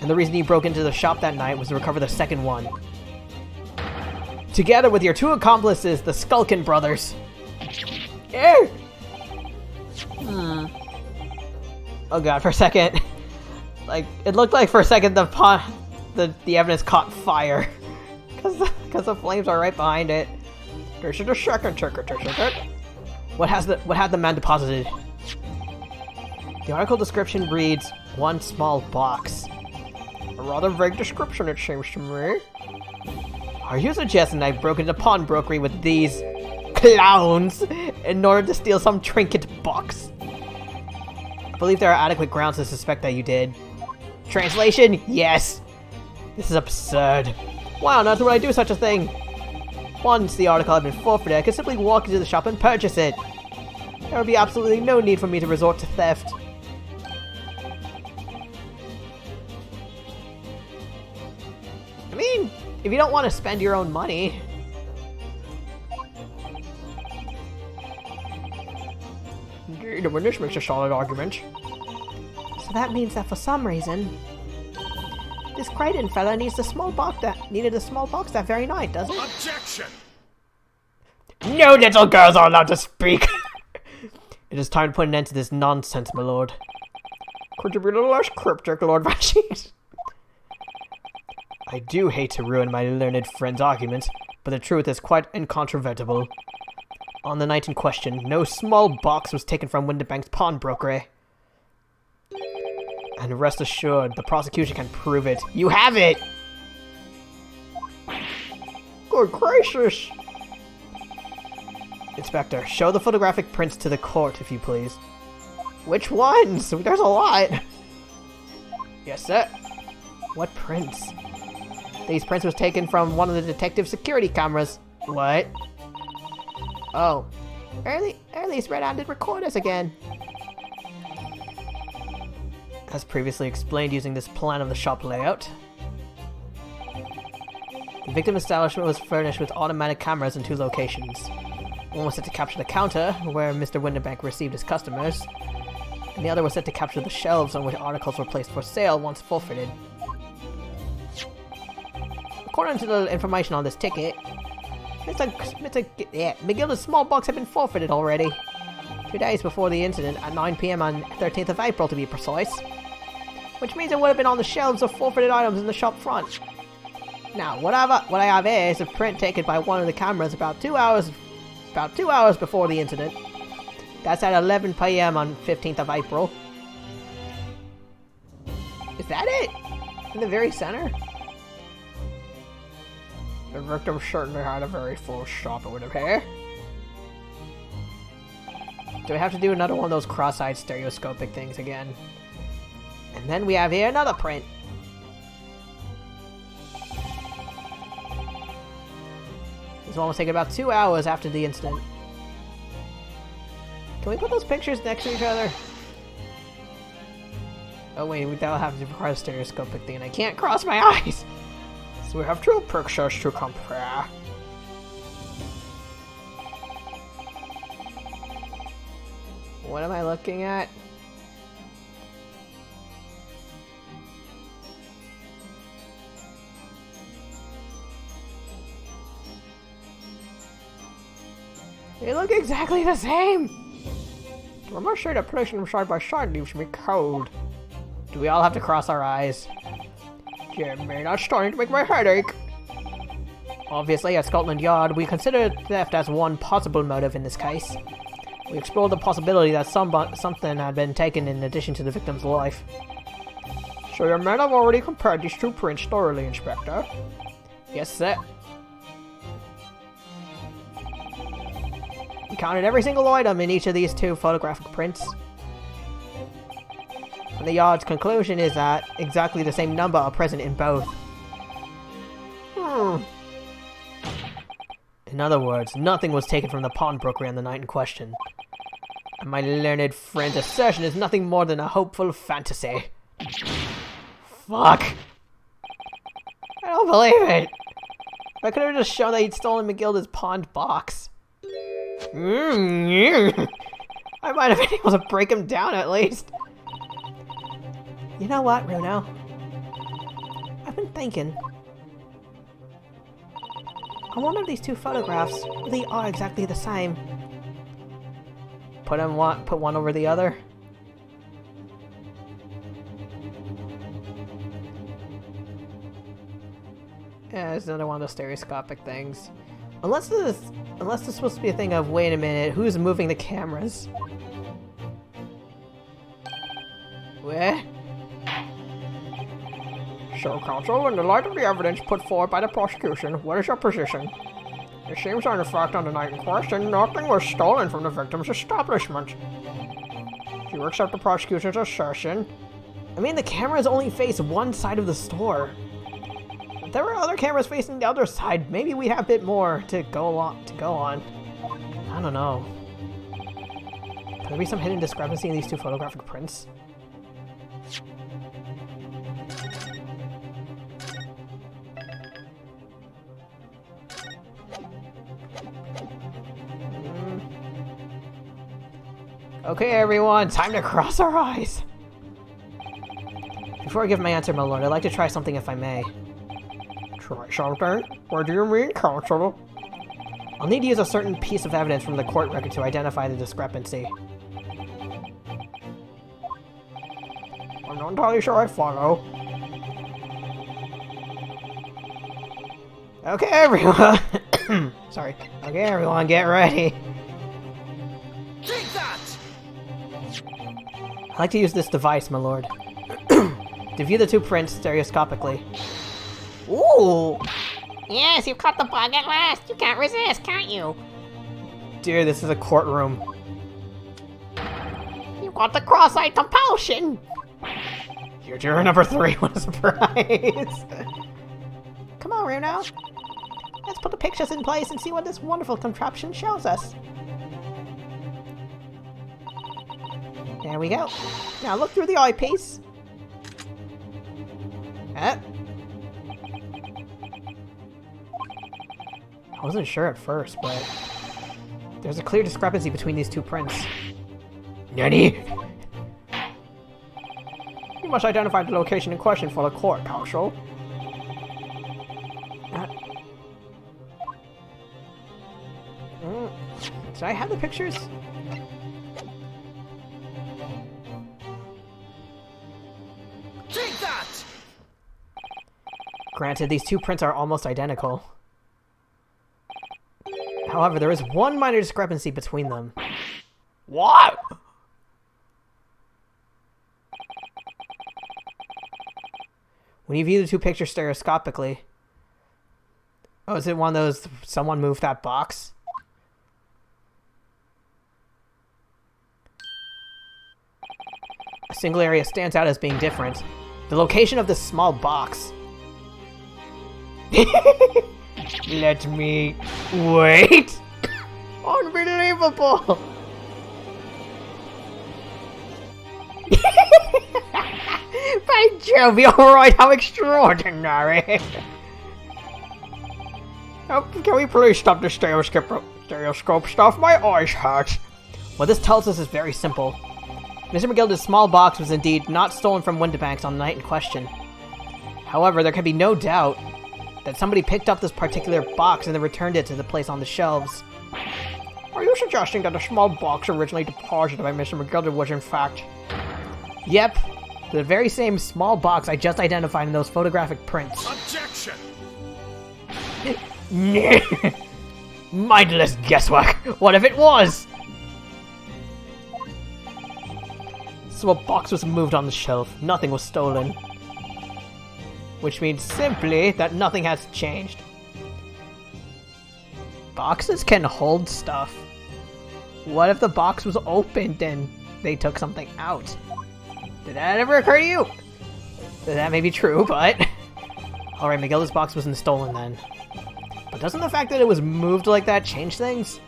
and the reason he broke into the shop that night was to recover the second one. Together with your two accomplices, the Skulkin brothers. Oh god, for a second. It looked like for a second the evidence caught fire. Because the flames are right behind it. What had the man deposited? The article description reads, one small box. A rather vague description, it seems to me. Are you suggesting I broke into pawnbrokery with these clowns in order to steal some trinket box? I believe there are adequate grounds to suspect that you did. Translation? Yes. This is absurd. Why on earth would I do such a thing? Once the article had been forfeited, I could simply walk into the shop and purchase it. There would be absolutely no need for me to resort to theft. I mean, if you don't want to spend your own money. Indeed, the witness makes a solid argument. So that means that for some reason, this Crichton fella needed a small box that very night, doesn't it? Objection! No little girls are allowed to speak! It is time to put an end to this nonsense, my lord. Could you be a little less cryptic, Lord Rashid? I do hate to ruin my learned friend's argument, but the truth is quite incontrovertible. On the night in question, no small box was taken from Windibank's pawnbrokery. And rest assured, the prosecution can prove it. You have it! Good gracious! Inspector, show the photographic prints to the court, if you please. Which ones? There's a lot! Yes, sir. What prints? These prints was taken from one of the detective security cameras. What? Oh. Early's red-handed recorders again. As previously explained using this plan of the shop layout. The victim establishment was furnished with automatic cameras in two locations. One was set to capture the counter, where Mr. Windibank received his customers, and the other was set to capture the shelves on which articles were placed for sale once forfeited. According to the information on this ticket, McGilda's small box had been forfeited already. 2 days before the incident, at 9 PM on 13th of April to be precise. Which means it would have been on the shelves of forfeited items in the shop front. Now, what I have here is a print taken by one of the cameras about 2 hours before the incident. That's at 11 PM on 15th of April. Is that it? In the very center? The victim certainly had a very full shop, it would appear. Do we have to do another one of those cross-eyed stereoscopic things again? And then we have here another print. This one was taken about 2 hours after the incident. Can we put those pictures next to each other? Oh wait, that'll have to require a stereoscopic thing, and I can't cross my eyes! So we have 2 pictures to compare. What am I looking at? They look exactly the same! I must say that placing them side by side leaves me cold. Do we all have to cross our eyes? Yeah, man, that's starting to make my head ache. Obviously, at Scotland Yard, we consider theft as one possible motive in this case. We explored the possibility that something had been taken in addition to the victim's life. So your men have already compared these 2 prints thoroughly, Inspector? Yes, sir. We counted every single item in each of these 2 photographic prints. And the Yard's conclusion is that exactly the same number are present in both. In other words, nothing was taken from the pawnbrokery on the night in question. And my learned friend's assertion is nothing more than a hopeful fantasy. Fuck! I don't believe it! I could have just shown that he'd stolen McGilda's pawned box. I might have been able to break him down at least. You know what, Runo? I've been thinking. I wonder if these 2 photographs really are exactly the same. Put one over the other. Yeah, there's another one of those stereoscopic things. Unless this is supposed to be a thing of, wait a minute, who's moving the cameras? Where? So, counsel, in the light of the evidence put forward by the prosecution, what is your position? It seems that in fact on the night in question, nothing was stolen from the victim's establishment. Do you accept the prosecution's assertion? I mean, the cameras only face one side of the store. If there were other cameras facing the other side, maybe we'd have a bit more to go on. I don't know. Could there be some hidden discrepancy in these 2 photographic prints? Okay, everyone, time to cross our eyes. Before I give my answer, my lord, I'd like to try something if I may. Try something? What do you mean, counsel? I'll need to use a certain piece of evidence from the court record to identify the discrepancy. I'm not entirely sure I follow. Okay, everyone. Sorry. Okay, everyone, get ready. Take that! I'd like to use this device, my lord. To view the 2 prints stereoscopically. Ooh! Yes, you caught the bug at last. You can't resist, can't you? Dear, this is a courtroom. You got the cross-eyed compulsion. You're juror number 3, what a surprise! Come on, Runo. Let's put the pictures in place and see what this wonderful contraption shows us. There we go. Now look through the eyepiece. I wasn't sure at first, but there's a clear discrepancy between these 2 prints. Nanny! You must identify the location in question for the court, counsel. Did I have the pictures? Take that! Granted, these 2 prints are almost identical. However, there is one minor discrepancy between them. What? When you view the 2 pictures stereoscopically... Oh, is it one of those, someone moved that box? A single area stands out as being different. The location of this small box. Let me... wait! Unbelievable! By Jove, you're right, how extraordinary! Oh, can we please stop the stereoscope stuff? My eyes hurt. What this tells us is very simple. Mr. McGilda's small box was indeed not stolen from Windibanks on the night in question. However, there can be no doubt that somebody picked up this particular box and then returned it to the place on the shelves. Are you suggesting that the small box originally deposited by Mr. McGilda was in fact... Yep, the very same small box I just identified in those photographic prints. Objection! Mindless guesswork! What if it was? So a box was moved on the shelf, nothing was stolen. Which means simply that nothing has changed. Boxes can hold stuff. What if the box was opened and they took something out? Did that ever occur to you? That may be true, but... Alright, Miguel's box wasn't stolen then. But doesn't the fact that it was moved like that change things?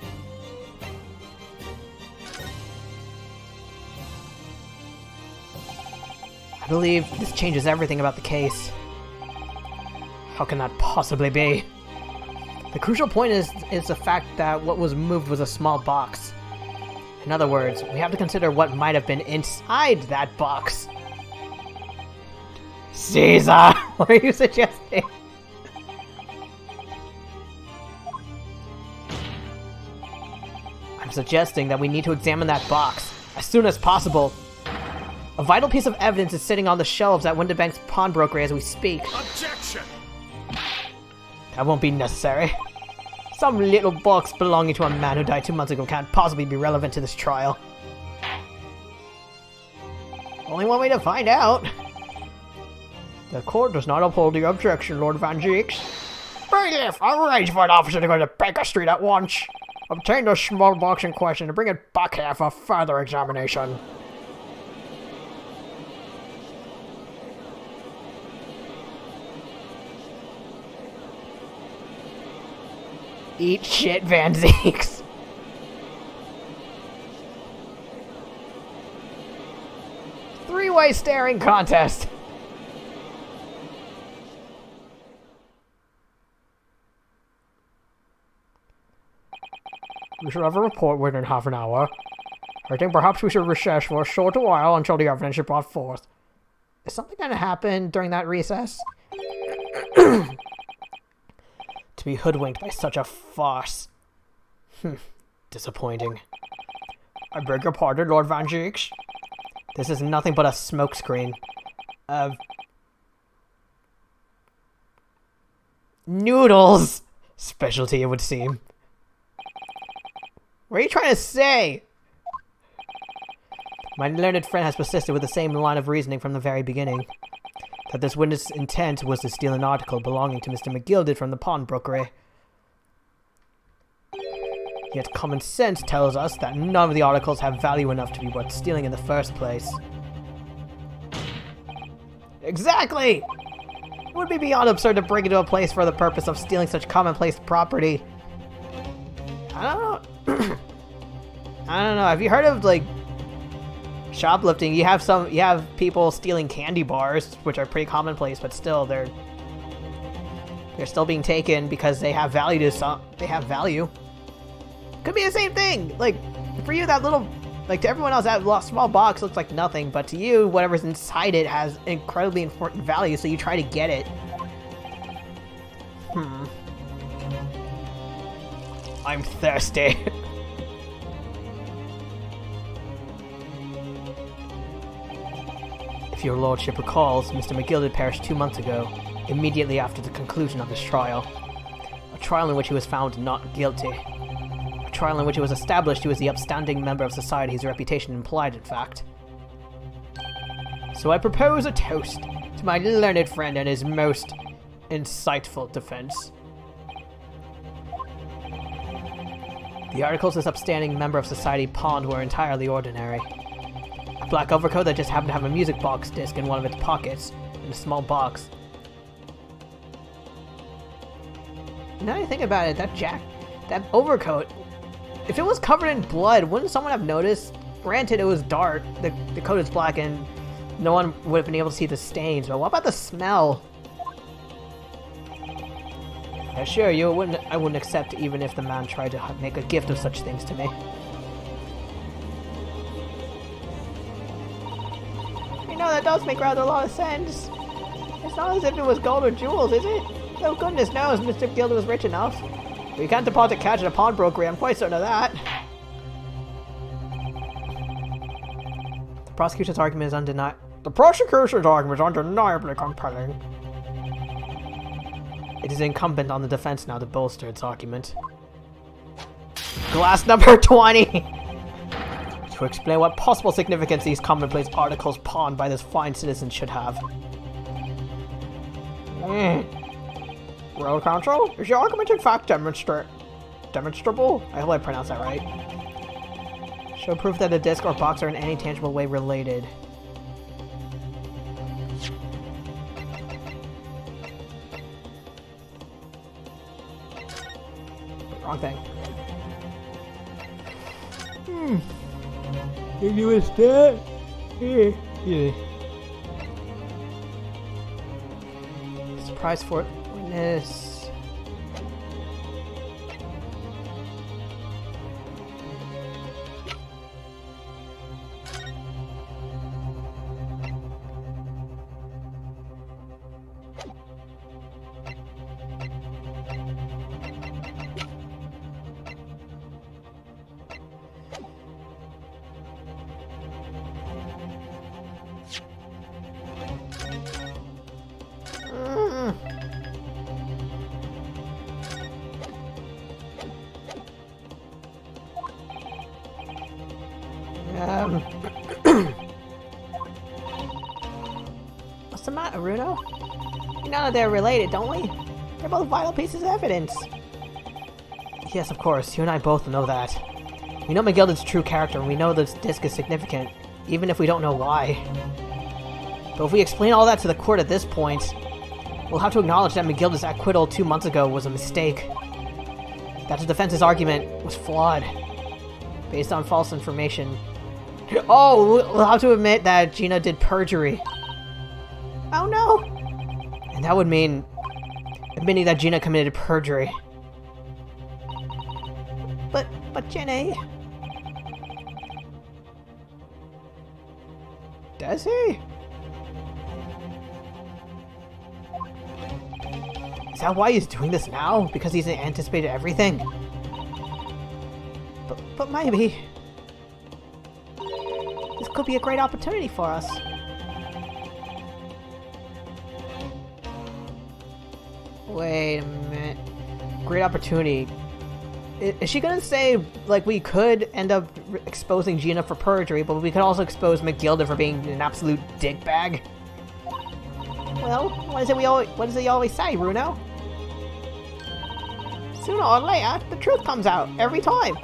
I believe this changes everything about the case. How can that possibly be? The crucial point is the fact that what was moved was a small box. In other words, we have to consider what might have been inside that box. Caesar! What are you suggesting? I'm suggesting that we need to examine that box as soon as possible. A vital piece of evidence is sitting on the shelves at Windibank's pawnbroker as we speak. Objection! That won't be necessary. Some little box belonging to a man who died 2 months ago can't possibly be relevant to this trial. Only one way to find out. The court does not uphold the objection, Lord Van Geeks. Bailiff, arrange for an officer to go to Baker Street at once. Obtain the small box in question and bring it back here for further examination. Eat shit, Van Zeeks. Three-way staring contest. We should have a report within half an hour. I think perhaps we should recess for a short while until the evidence is brought forth. Is something going to happen during that recess? To be hoodwinked by such a farce. Disappointing. I beg your pardon, Lord Van Geeks. This is nothing but a smokescreen of noodles. Specialty, it would seem. What are you trying to say? My learned friend has persisted with the same line of reasoning from the very beginning. That this witness' intent was to steal an article belonging to Mr. McGilded from the pawnbroker. Yet common sense tells us that none of the articles have value enough to be worth stealing in the first place. Exactly! It would be beyond absurd to break into a place for the purpose of stealing such commonplace property. I don't know. I don't know. Have you heard of, like, shoplifting? You have people stealing candy bars, which are pretty commonplace, but still they're still being taken because they have value to some. They have value. Could be the same thing. Like, for you, that little, like, to everyone else, that small box looks like nothing, but to you, whatever's inside it has incredibly important value, so you try to get it. I'm thirsty. If your lordship recalls, Mr. McGilded perished 2 months ago, immediately after the conclusion of this trial. A trial in which he was found not guilty. A trial in which it was established he was the upstanding member of society whose reputation implied, in fact. So I propose a toast to my learned friend and his most insightful defense. The articles this upstanding member of society pawned were entirely ordinary. A black overcoat that just happened to have a music box disc in one of its pockets, in a small box. Now that I think about it, that overcoat, if it was covered in blood, wouldn't someone have noticed? Granted, it was dark, the coat is black, and no one would have been able to see the stains, but what about the smell? I assure you, I wouldn't accept even if the man tried to make a gift of such things to me. You know, that does make rather a lot of sense. It's not as if it was gold or jewels, is it? Oh, goodness knows Mr. Gilda was rich enough. You can't deposit cash at a pawnbrokery, I'm quite certain of that. The prosecution's argument is undeniable. The prosecution's argument is undeniably compelling. It is incumbent on the defense now to bolster its argument. Glass number 20! To explain what possible significance these commonplace articles pawned by this fine citizen should have. Royal Counsel, is your argument in fact demonstrable? I hope I pronounced that right. Show proof that the disc or box are in any tangible way related. Wrong thing. Did you understand? Yeah. Surprise for witness. What's the matter, Runo? We know that they're related, don't we? They're both vital pieces of evidence. Yes, of course. You and I both know that. We know McGilden's true character, and we know this disc is significant, even if we don't know why. But if we explain all that to the court at this point, we'll have to acknowledge that McGilden's acquittal 2 months ago was a mistake. That the defense's argument was flawed, based on false information. Oh, we'll have to admit that Gina did perjury. Oh no! And that would mean admitting that Gina committed perjury. But Jenny... Does he? Is that why he's doing this now? Because he's anticipated everything? But maybe... this could be a great opportunity for us. Wait a minute. Great opportunity. Is she gonna say, like, we could end up exposing Gina for perjury, but we could also expose McGilda for being an absolute dickbag? Well, what does he always say, Runo? Sooner or later, the truth comes out, every time.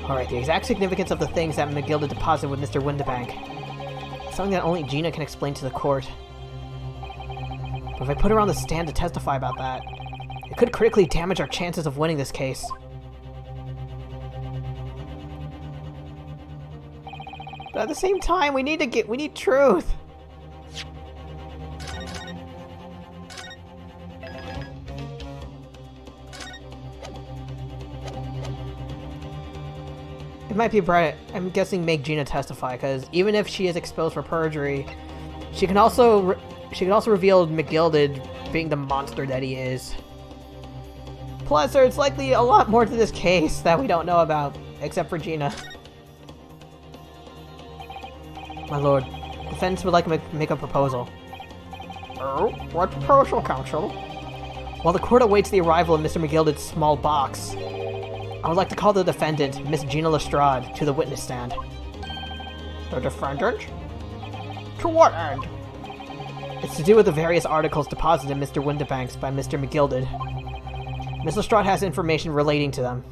Alright, the exact significance of the things that McGilda deposited with Mr. Windibank. Something that only Gina can explain to the court. But if I put her on the stand to testify about that, it could critically damage our chances of winning this case. But at the same time, we need truth. It might be bright. I'm guessing make Gina testify, because even if she is exposed for perjury, she can also reveal McGilda being the monster that he is. Plus, there's likely a lot more to this case that we don't know about, except for Gina. My lord, defense would like to make a proposal. Oh, what proposal, counsel? While the court awaits the arrival of Mr. McGilda's small box, I would like to call the defendant, Miss Gina Lestrade, to the witness stand. The defendant? To what end? It's to do with the various articles deposited in Mr. Windibank's by Mr. McGilda. Miss Lestrade has information relating to them.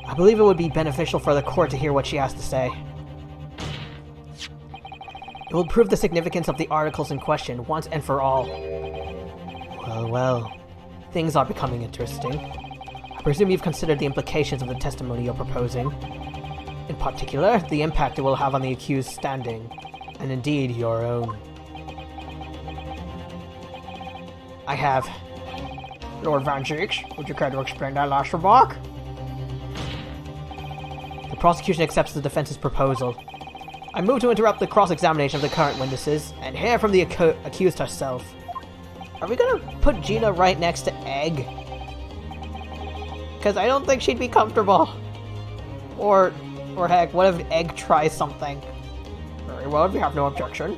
I believe it would be beneficial for the court to hear what she has to say. It will prove the significance of the articles in question once and for all. Well, well. Things are becoming interesting. I presume you've considered the implications of the testimony you're proposing. In particular, the impact it will have on the accused's standing, and indeed your own. I have. Lord Van Zeeks, would you care to explain that last remark? The prosecution accepts the defense's proposal. I move to interrupt the cross-examination of the current witnesses and hear from the accused herself. Are we gonna put Gina right next to Egg? Because I don't think she'd be comfortable. Or heck, what if Egg tries something? Very well, if you have no objection.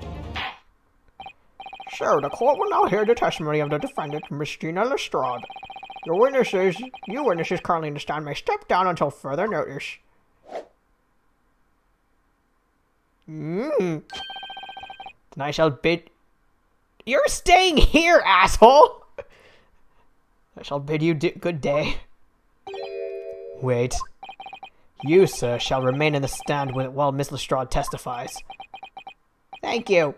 So, the court will now hear the testimony of the defendant, Miss Gina Lestrade. You witnesses currently in the stand may step down until further notice. Then I shall bid... You're staying here, asshole! I shall bid you good day. Wait. You, sir, shall remain in the stand while Miss Lestrade testifies. Thank you.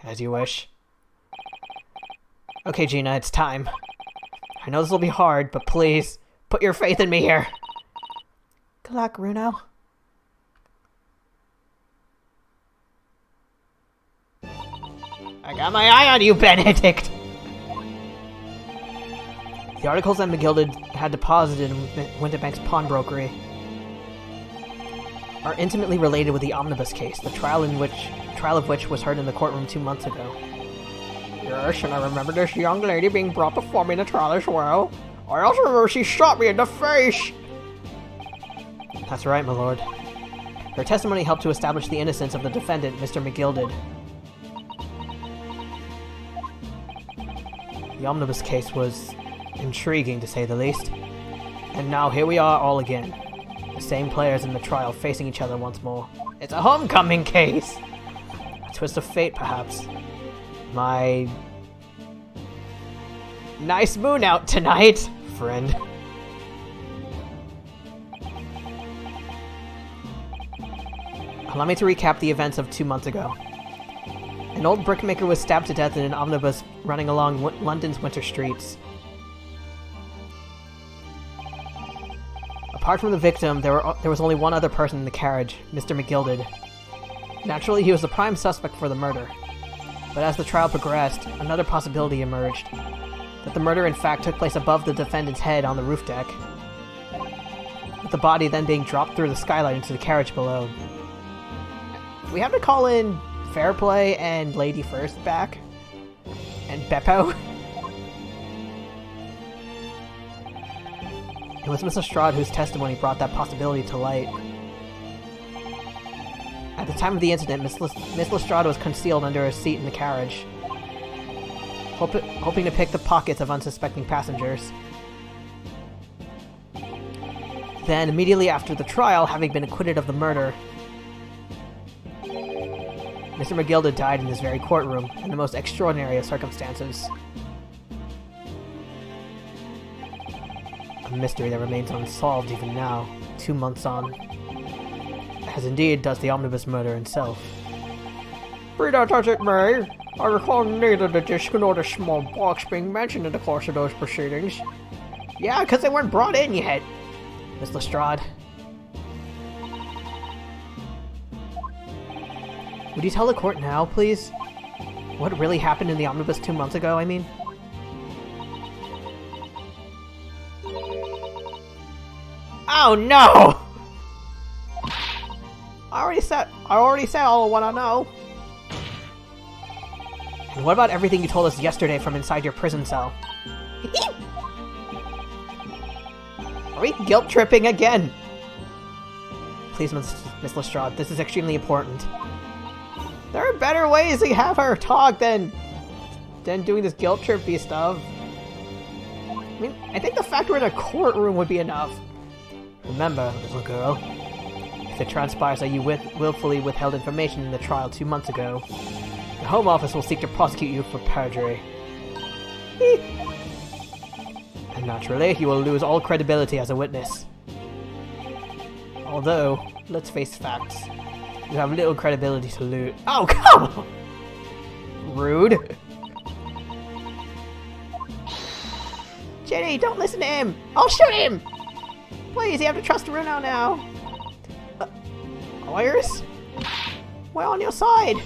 As you wish. Okay, Gina, it's time. I know this will be hard, but please, put your faith in me here. Good luck, Runo. I got my eye on you, Benedict! The articles that McGilded had deposited in Winterbank's pawnbrokery are intimately related with the omnibus case, the trial of which was heard in the courtroom 2 months ago. Yes, and I remember this young lady being brought before me in the trial as well. I also remember she shot me in the face! That's right, my lord. Her testimony helped to establish the innocence of the defendant, Mr. McGilded. The omnibus case was intriguing, to say the least. And now here we are all again. The same players in the trial facing each other once more. It's a homecoming case! A twist of fate, perhaps. My... nice moon out tonight, friend. Allow me to recap the events of 2 months ago. An old brickmaker was stabbed to death in an omnibus running along London's winter streets. Apart from the victim, there was only one other person in the carriage, Mr. McGilded. Naturally, he was the prime suspect for the murder. But as the trial progressed, another possibility emerged. That the murder in fact took place above the defendant's head on the roof deck, with the body then being dropped through the skylight into the carriage below. Do we have to call in Fairplay and Lady First back? And Beppo? It was Miss Lestrade whose testimony brought that possibility to light. At the time of the incident, Miss Lestrade was concealed under a seat in the carriage, hoping to pick the pockets of unsuspecting passengers. Then, immediately after the trial, having been acquitted of the murder, Mr. McGilded died in this very courtroom, in the most extraordinary of circumstances. A mystery that remains unsolved even now, 2 months on. As indeed does the omnibus murder itself. Be that as it may, I recall neither the disc nor the small box being mentioned in the course of those proceedings. Yeah, because they weren't brought in yet, Miss Lestrade. Would you tell the court now, please? What really happened in the omnibus 2 months ago, I mean? Oh no! I already said all I want to know. And what about everything you told us yesterday from inside your prison cell? Are we guilt tripping again? Please, Miss Lestrade, this is extremely important. There are better ways to have her talk than doing this guilt trippy stuff. I mean, I think the fact we're in a courtroom would be enough. Remember, little girl, if it transpires that you willfully withheld information in the trial 2 months ago, the Home Office will seek to prosecute you for perjury. And naturally, you will lose all credibility as a witness. Although, let's face facts. You have little credibility to lose. Oh, come on! Rude. Ginny, don't listen to him! I'll shoot him! Please, you have to trust Bruno now. Iris? We're on your side.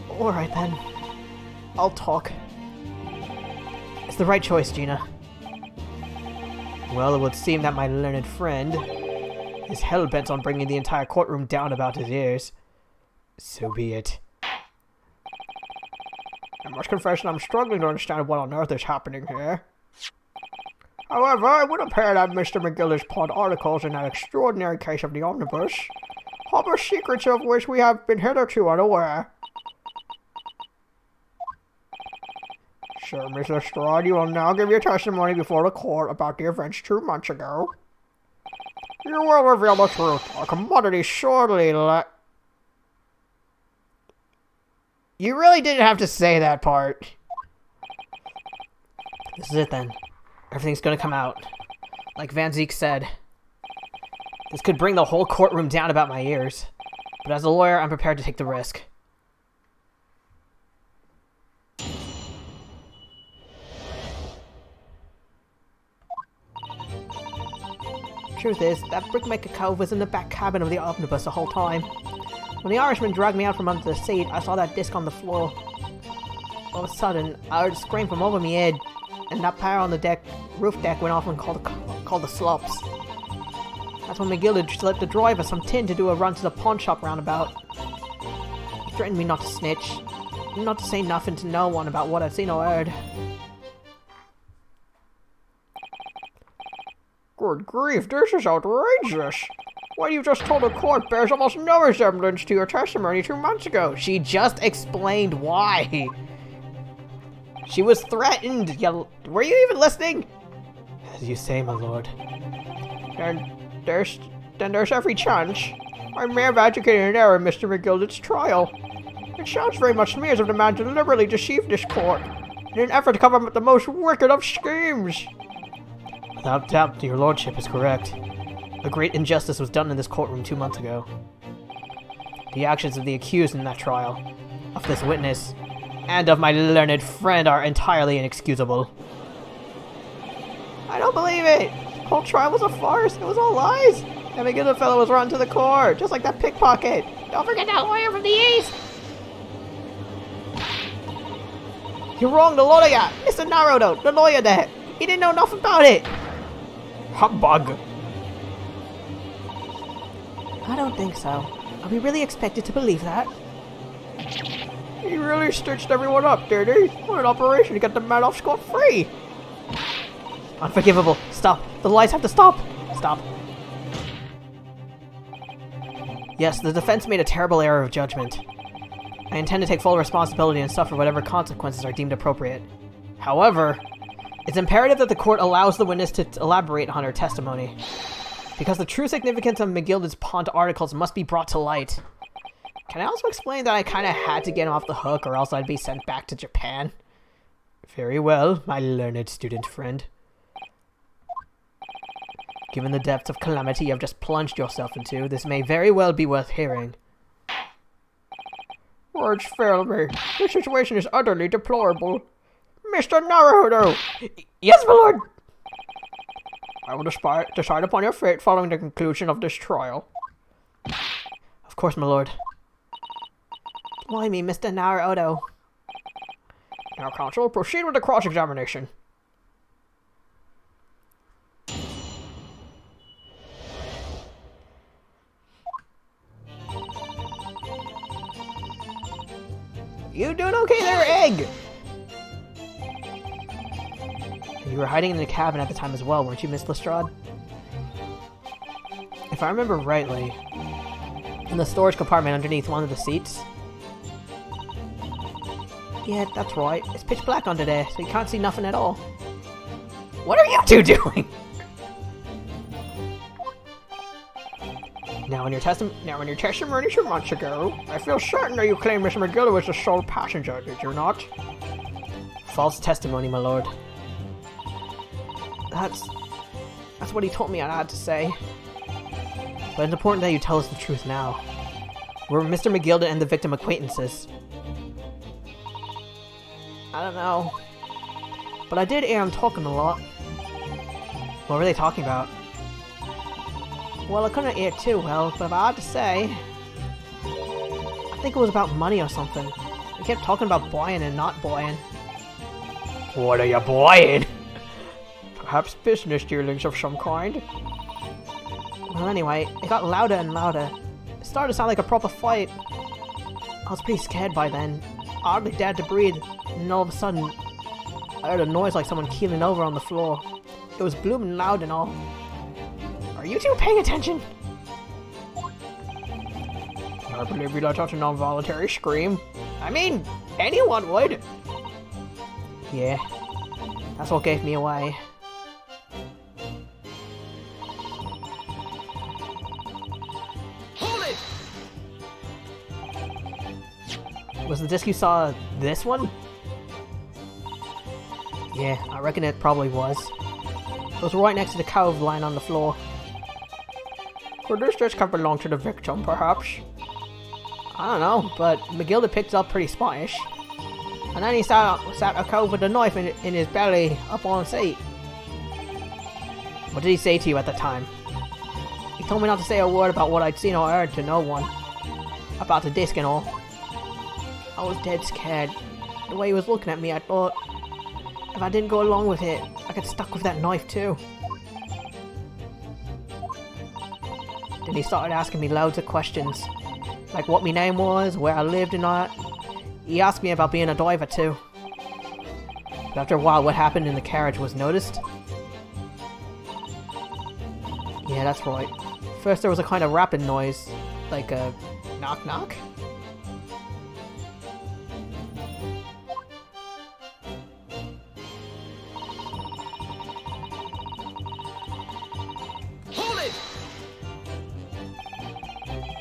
Alright then. I'll talk. It's the right choice, Gina. Well, it would seem that my learned friend is hell-bent on bringing the entire courtroom down about his ears. So be it. I must confess I'm struggling to understand what on earth is happening here. However, it would appear that Mr. McGillis pawned articles in that extraordinary case of the omnibus, harbor secrets of which we have been hitherto unaware. Sir, Miss Lestrade, you will now give your testimony before the court about the events 2 months ago. You will reveal the truth. Our commodity surely You really didn't have to say that part. This is it then. Everything's gonna come out. Like Van Zeke said. This could bring the whole courtroom down about my ears. But as a lawyer, I'm prepared to take the risk. Truth is, that Brickmaker Cove was in the back cabin of the omnibus the whole time. When the Irishman dragged me out from under the seat, I saw that disc on the floor. All of a sudden, I heard a scream from over my head, and that power on the roof deck went off and called the slops. That's when McGill slipped the driver some tin to do a run to the pawn shop roundabout. He threatened me not to snitch, not to say nothing to no one about what I'd seen or heard. Good grief, this is outrageous! What you just told the court bears almost no resemblance to your testimony 2 months ago. She just explained why. She was threatened. Were you even listening? As you say, my lord. Then there's every chance I may have advocated an error in Mr. McGillicud's trial. It sounds very much to me as if the man deliberately deceived this court in an effort to cover up the most wicked of schemes. Without doubt, your lordship is correct. A great injustice was done in this courtroom 2 months ago. The actions of the accused in that trial, of this witness, and of my learned friend are entirely inexcusable. I don't believe it! The whole trial was a farce. It was all lies. That McGill fellow was run to the court, just like that pickpocket. Don't forget that lawyer from the east! You're wrong, the lawyer! Mr. Naruto, the lawyer there! He didn't know nothing about it! Humbug! I don't think so. Are we really expected to believe that? He really stitched everyone up, did he? What an operation to get the man off scot-free! Unforgivable. Stop. The lies have to stop. Stop. Yes, the defense made a terrible error of judgment. I intend to take full responsibility and suffer whatever consequences are deemed appropriate. However, it's imperative that the court allows the witness to elaborate on her testimony, because the true significance of McGillicud's pawned articles must be brought to light. Can I also explain that I kinda had to get him off the hook or else I'd be sent back to Japan? Very well, my learned student friend. Given the depths of calamity you've just plunged yourself into, this may very well be worth hearing. Words fail me. This situation is utterly deplorable. Mr. Naruto! Yes, my lord! I will decide upon your fate following the conclusion of this trial. Of course, my lord. Blimey, Mr. Naruto. Now, counsel, proceed with the cross-examination. You doing okay there, Egg? You were hiding in the cabin at the time as well, weren't you, Miss Lestrade? If I remember rightly, in the storage compartment underneath one of the seats. Yeah, that's right. It's pitch black under there, so you can't see nothing at all. What are you two doing? Now, in your testimony 2 months ago, I feel certain that you claimed Mr. McGilder was the sole passenger, did you not? False testimony, my lord. That's what he told me I had to say. But it's important that you tell us the truth now. Were Mr. McGilder and the victim acquaintances? I don't know. But I did hear him talking a lot. What were they talking about? Well, I couldn't hear too well, but if I had to say, I think it was about money or something. They kept talking about buying and not buying. What are you buying? Perhaps business dealings of some kind? Well, anyway, it got louder and louder. It started to sound like a proper fight. I was pretty scared by then. I hardly dared to breathe, and all of a sudden, I heard a noise like someone keeling over on the floor. It was blooming loud and all. Are you two paying attention? I believe you let out a non-voluntary scream. I mean, anyone would. Yeah, that's what gave me away. Hold it! Was the disc you saw this one? Yeah, I reckon it probably was. It was right next to the cove lying on the floor. Could this disc have belonged to the victim, perhaps? I don't know, but McGilder picked it up pretty smartish. And then he sat a cove with a knife in his belly up on the seat. What did he say to you at the time? He told me not to say a word about what I'd seen or heard to no one. About the disc and all. I was dead scared. The way he was looking at me, I thought, if I didn't go along with it, I get stuck with that knife too. Then he started asking me loads of questions. Like what my name was, where I lived and all that. He asked me about being a diver too. But after a while, what happened in the carriage was noticed. Yeah, that's right. First there was a kind of rapping noise. Like a knock knock?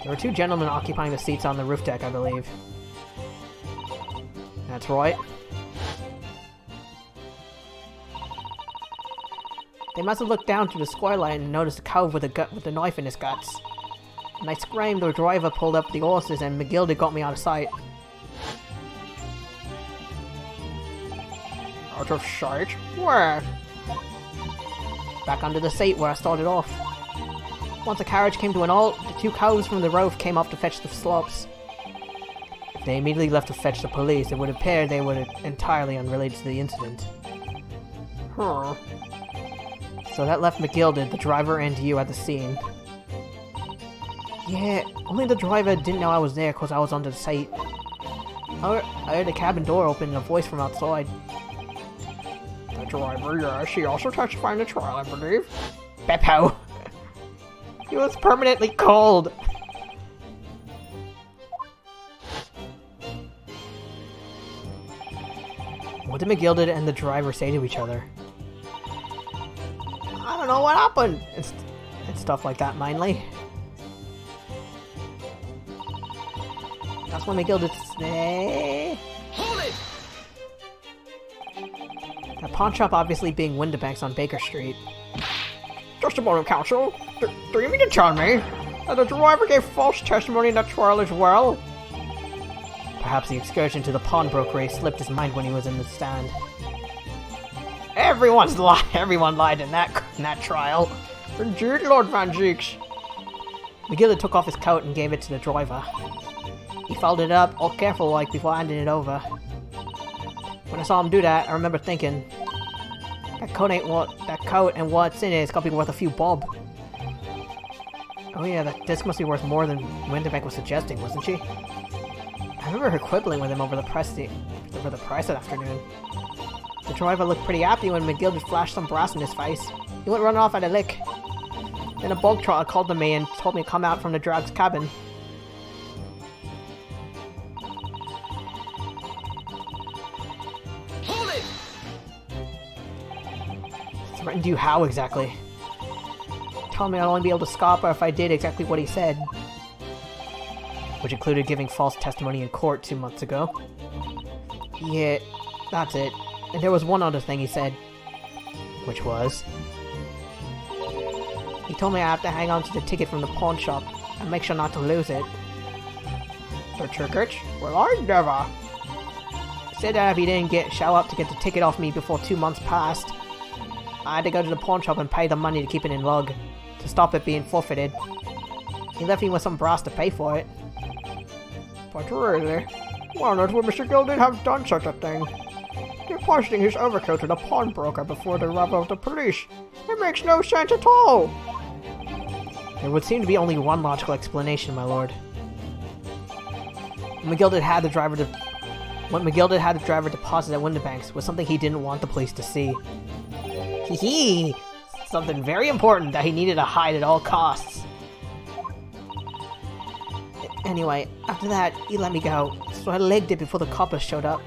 There were 2 gentlemen occupying the seats on the roof deck, I believe. That's right. They must have looked down through the skylight and noticed a cove with a knife in his guts. And I screamed, the driver pulled up the horses and McGilder got me out of sight. Out of sight? Where? Back under the seat where I started off. Once the carriage came to an halt, the 2 cows from the roof came up to fetch the slopes. If they immediately left to fetch the police, it would appear they were entirely unrelated to the incident. Huh. So that left McGilder, the driver, and you at the scene. Yeah, only the driver didn't know I was there because I was under the seat. I heard the cabin door open and a voice from outside. The driver, yes, he also testified in the trial, I believe. Beppo! He was permanently cold! What did McGilder and the driver say to each other? I don't know what happened! It's stuff like that, mainly. That's when McGilder say... Hold it! The pawn shop obviously being Windibanks on Baker Street. Just a moment, counsel. Do you mean to tell me that the driver gave false testimony in that trial as well? Perhaps the excursion to the pawnbrokery slipped his mind when he was in the stand. Everyone lied in that trial. Indeed, Lord Van Zeeks. McGilder took off his coat and gave it to the driver. He folded it up, all careful like, before handing it over. When I saw him do that, I remember thinking, that coat and what's in it is gotta be worth a few bob. Oh yeah, that disc must be worth more than Windibank was suggesting, wasn't she? I remember her quibbling with him over the price that afternoon. The driver looked pretty happy when McGilder flashed some brass in his face. He went running off at a lick. Then a bog trotter called to me and told me to come out from the drag's cabin. Hold it! Threatened you how exactly? told me I'd only be able to stop her if I did exactly what he said. Which included giving false testimony in court 2 months ago. Yeah, that's it. And there was one other thing he said. Which was... He told me I have to hang on to the ticket from the pawn shop and make sure not to lose it. The ticket? Well, I never. He said that if he didn't show up to get the ticket off me before 2 months passed, I had to go to the pawn shop and pay the money to keep it in lug, to stop it being forfeited. He left me with some brass to pay for it. But really? Why not would Mr. Gilded have done such a thing? Depositing his overcoat to the pawnbroker before the arrival of the police. It makes no sense at all! There would seem to be only one logical explanation, my lord. What McGilded had the driver deposit at Windibanks was something he didn't want the police to see. Hee hee! Something very important that he needed to hide at all costs. Anyway, after that, he let me go, so I legged it before the coppers showed up.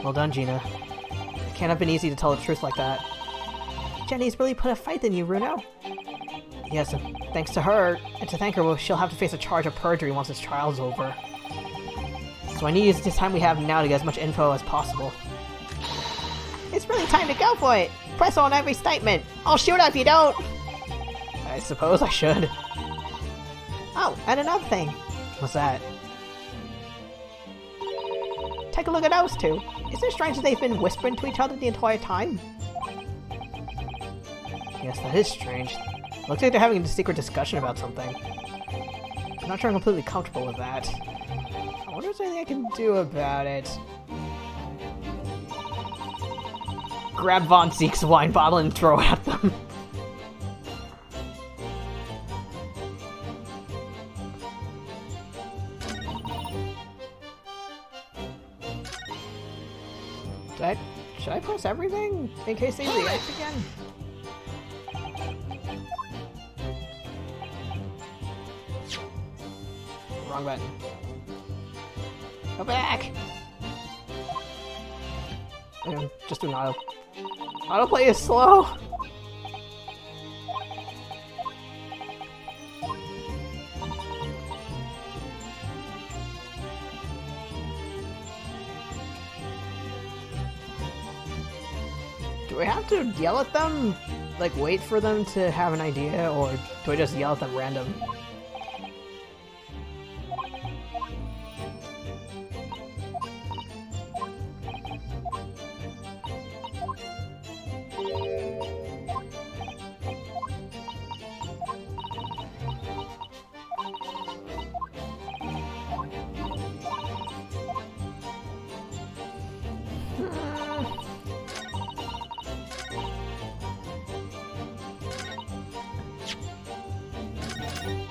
Well done, Gina. It can't have been easy to tell the truth like that. Jenny's really put a faith in you, Runo. Yes, and thanks to her, and to thank her, well, she'll have to face a charge of perjury once this trial's over. So I need to use this time we have now to get as much info as possible. It's really time to go for it! Press on every statement! I'll shoot her if you don't! I suppose I should. Oh, and another thing. What's that? Take a look at those two. Isn't it strange that they've been whispering to each other the entire time? Yes, that is strange. Looks like they're having a secret discussion about something. I'm not sure I'm completely comfortable with that. I wonder if there's anything I can do about it. Grab Von Zeke's wine bottle and throw it at them. Should I press everything in case they react again? Wrong button. Go back! Just do an auto. Autoplay is slow! Do I have to yell at them? Like, wait for them to have an idea, or do I just yell at them random?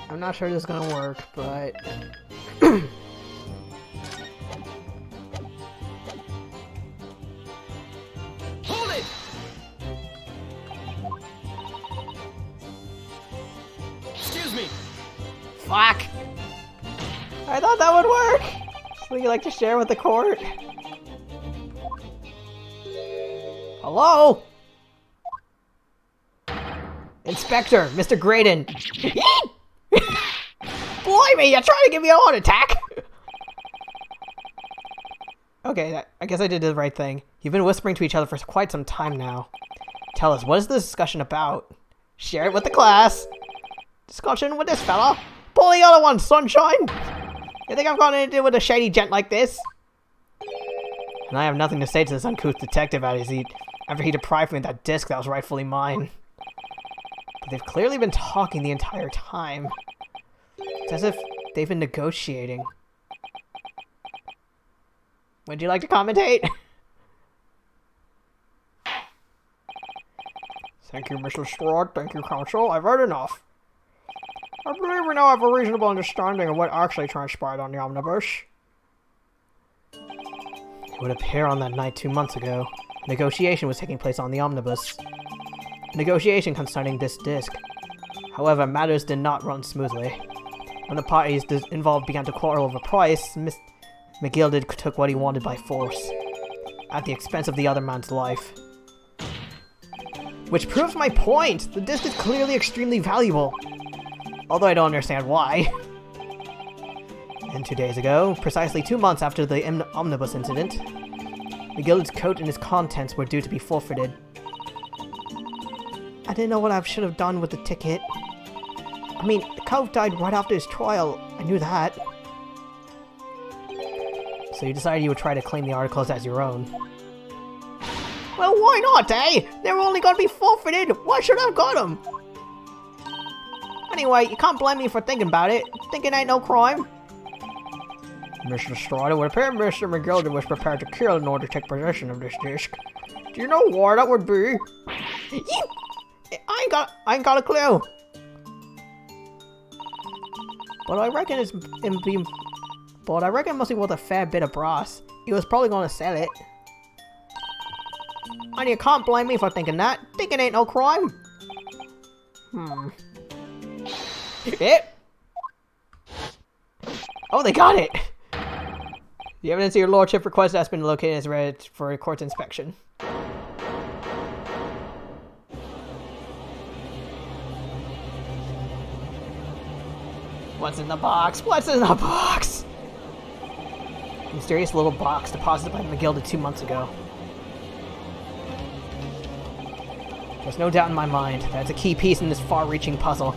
I'm not sure this is gonna work, but... Hold it! Excuse me! Fuck! I thought that would work! Something you like to share with the court? Hello? Inspector, Mr. Graydon! Blimey, you're trying to give me a heart attack! Okay, I guess I did the right thing. You've been whispering to each other for quite some time now. Tell us, what is this discussion about? Share it with the class. Discussion with this fella? Pull the other one, sunshine! You think I've got anything to do with a shady gent like this? And I have nothing to say to this uncouth detective after he deprived me of that disc that was rightfully mine. But they've clearly been talking the entire time. It's as if they've been negotiating. Would you like to commentate? Thank you, Mrs. Strahd. Thank you, Counsel. I've heard enough. I believe we now have a reasonable understanding of what actually transpired on the omnibus. It would appear on that night 2 months ago, a negotiation was taking place on the omnibus. A negotiation concerning this disc. However, matters did not run smoothly. When the parties involved began to quarrel over price, McGilded took what he wanted by force, at the expense of the other man's life. Which proves my point! The disc is clearly extremely valuable. Although I don't understand why. And 2 days ago, precisely 2 months after the omnibus incident, the Gilded's coat and its contents were due to be forfeited. I didn't know what I should have done with the ticket. I mean, the Cove died right after his trial. I knew that. So you decided you would try to claim the articles as your own. Well, why not, eh? They were only gonna be forfeited. Why should I have got them? Anyway, you can't blame me for thinking about it. Thinking ain't no crime. Mr. Strada, it would appear Mr. McGilden was prepared to kill in order to take possession of this disc. Do you know why that would be? I ain't got a clue. But I reckon it must be worth a fair bit of brass. He was probably gonna sell it. And you can't blame me for thinking that. Thinking ain't no crime. It? Oh, they got it! The evidence of your lordship request has been located and is ready for a court's inspection. What's in the box? What's in the box? Mysterious little box deposited by McGilda 2 months ago. There's no doubt in my mind that's a key piece in this far-reaching puzzle.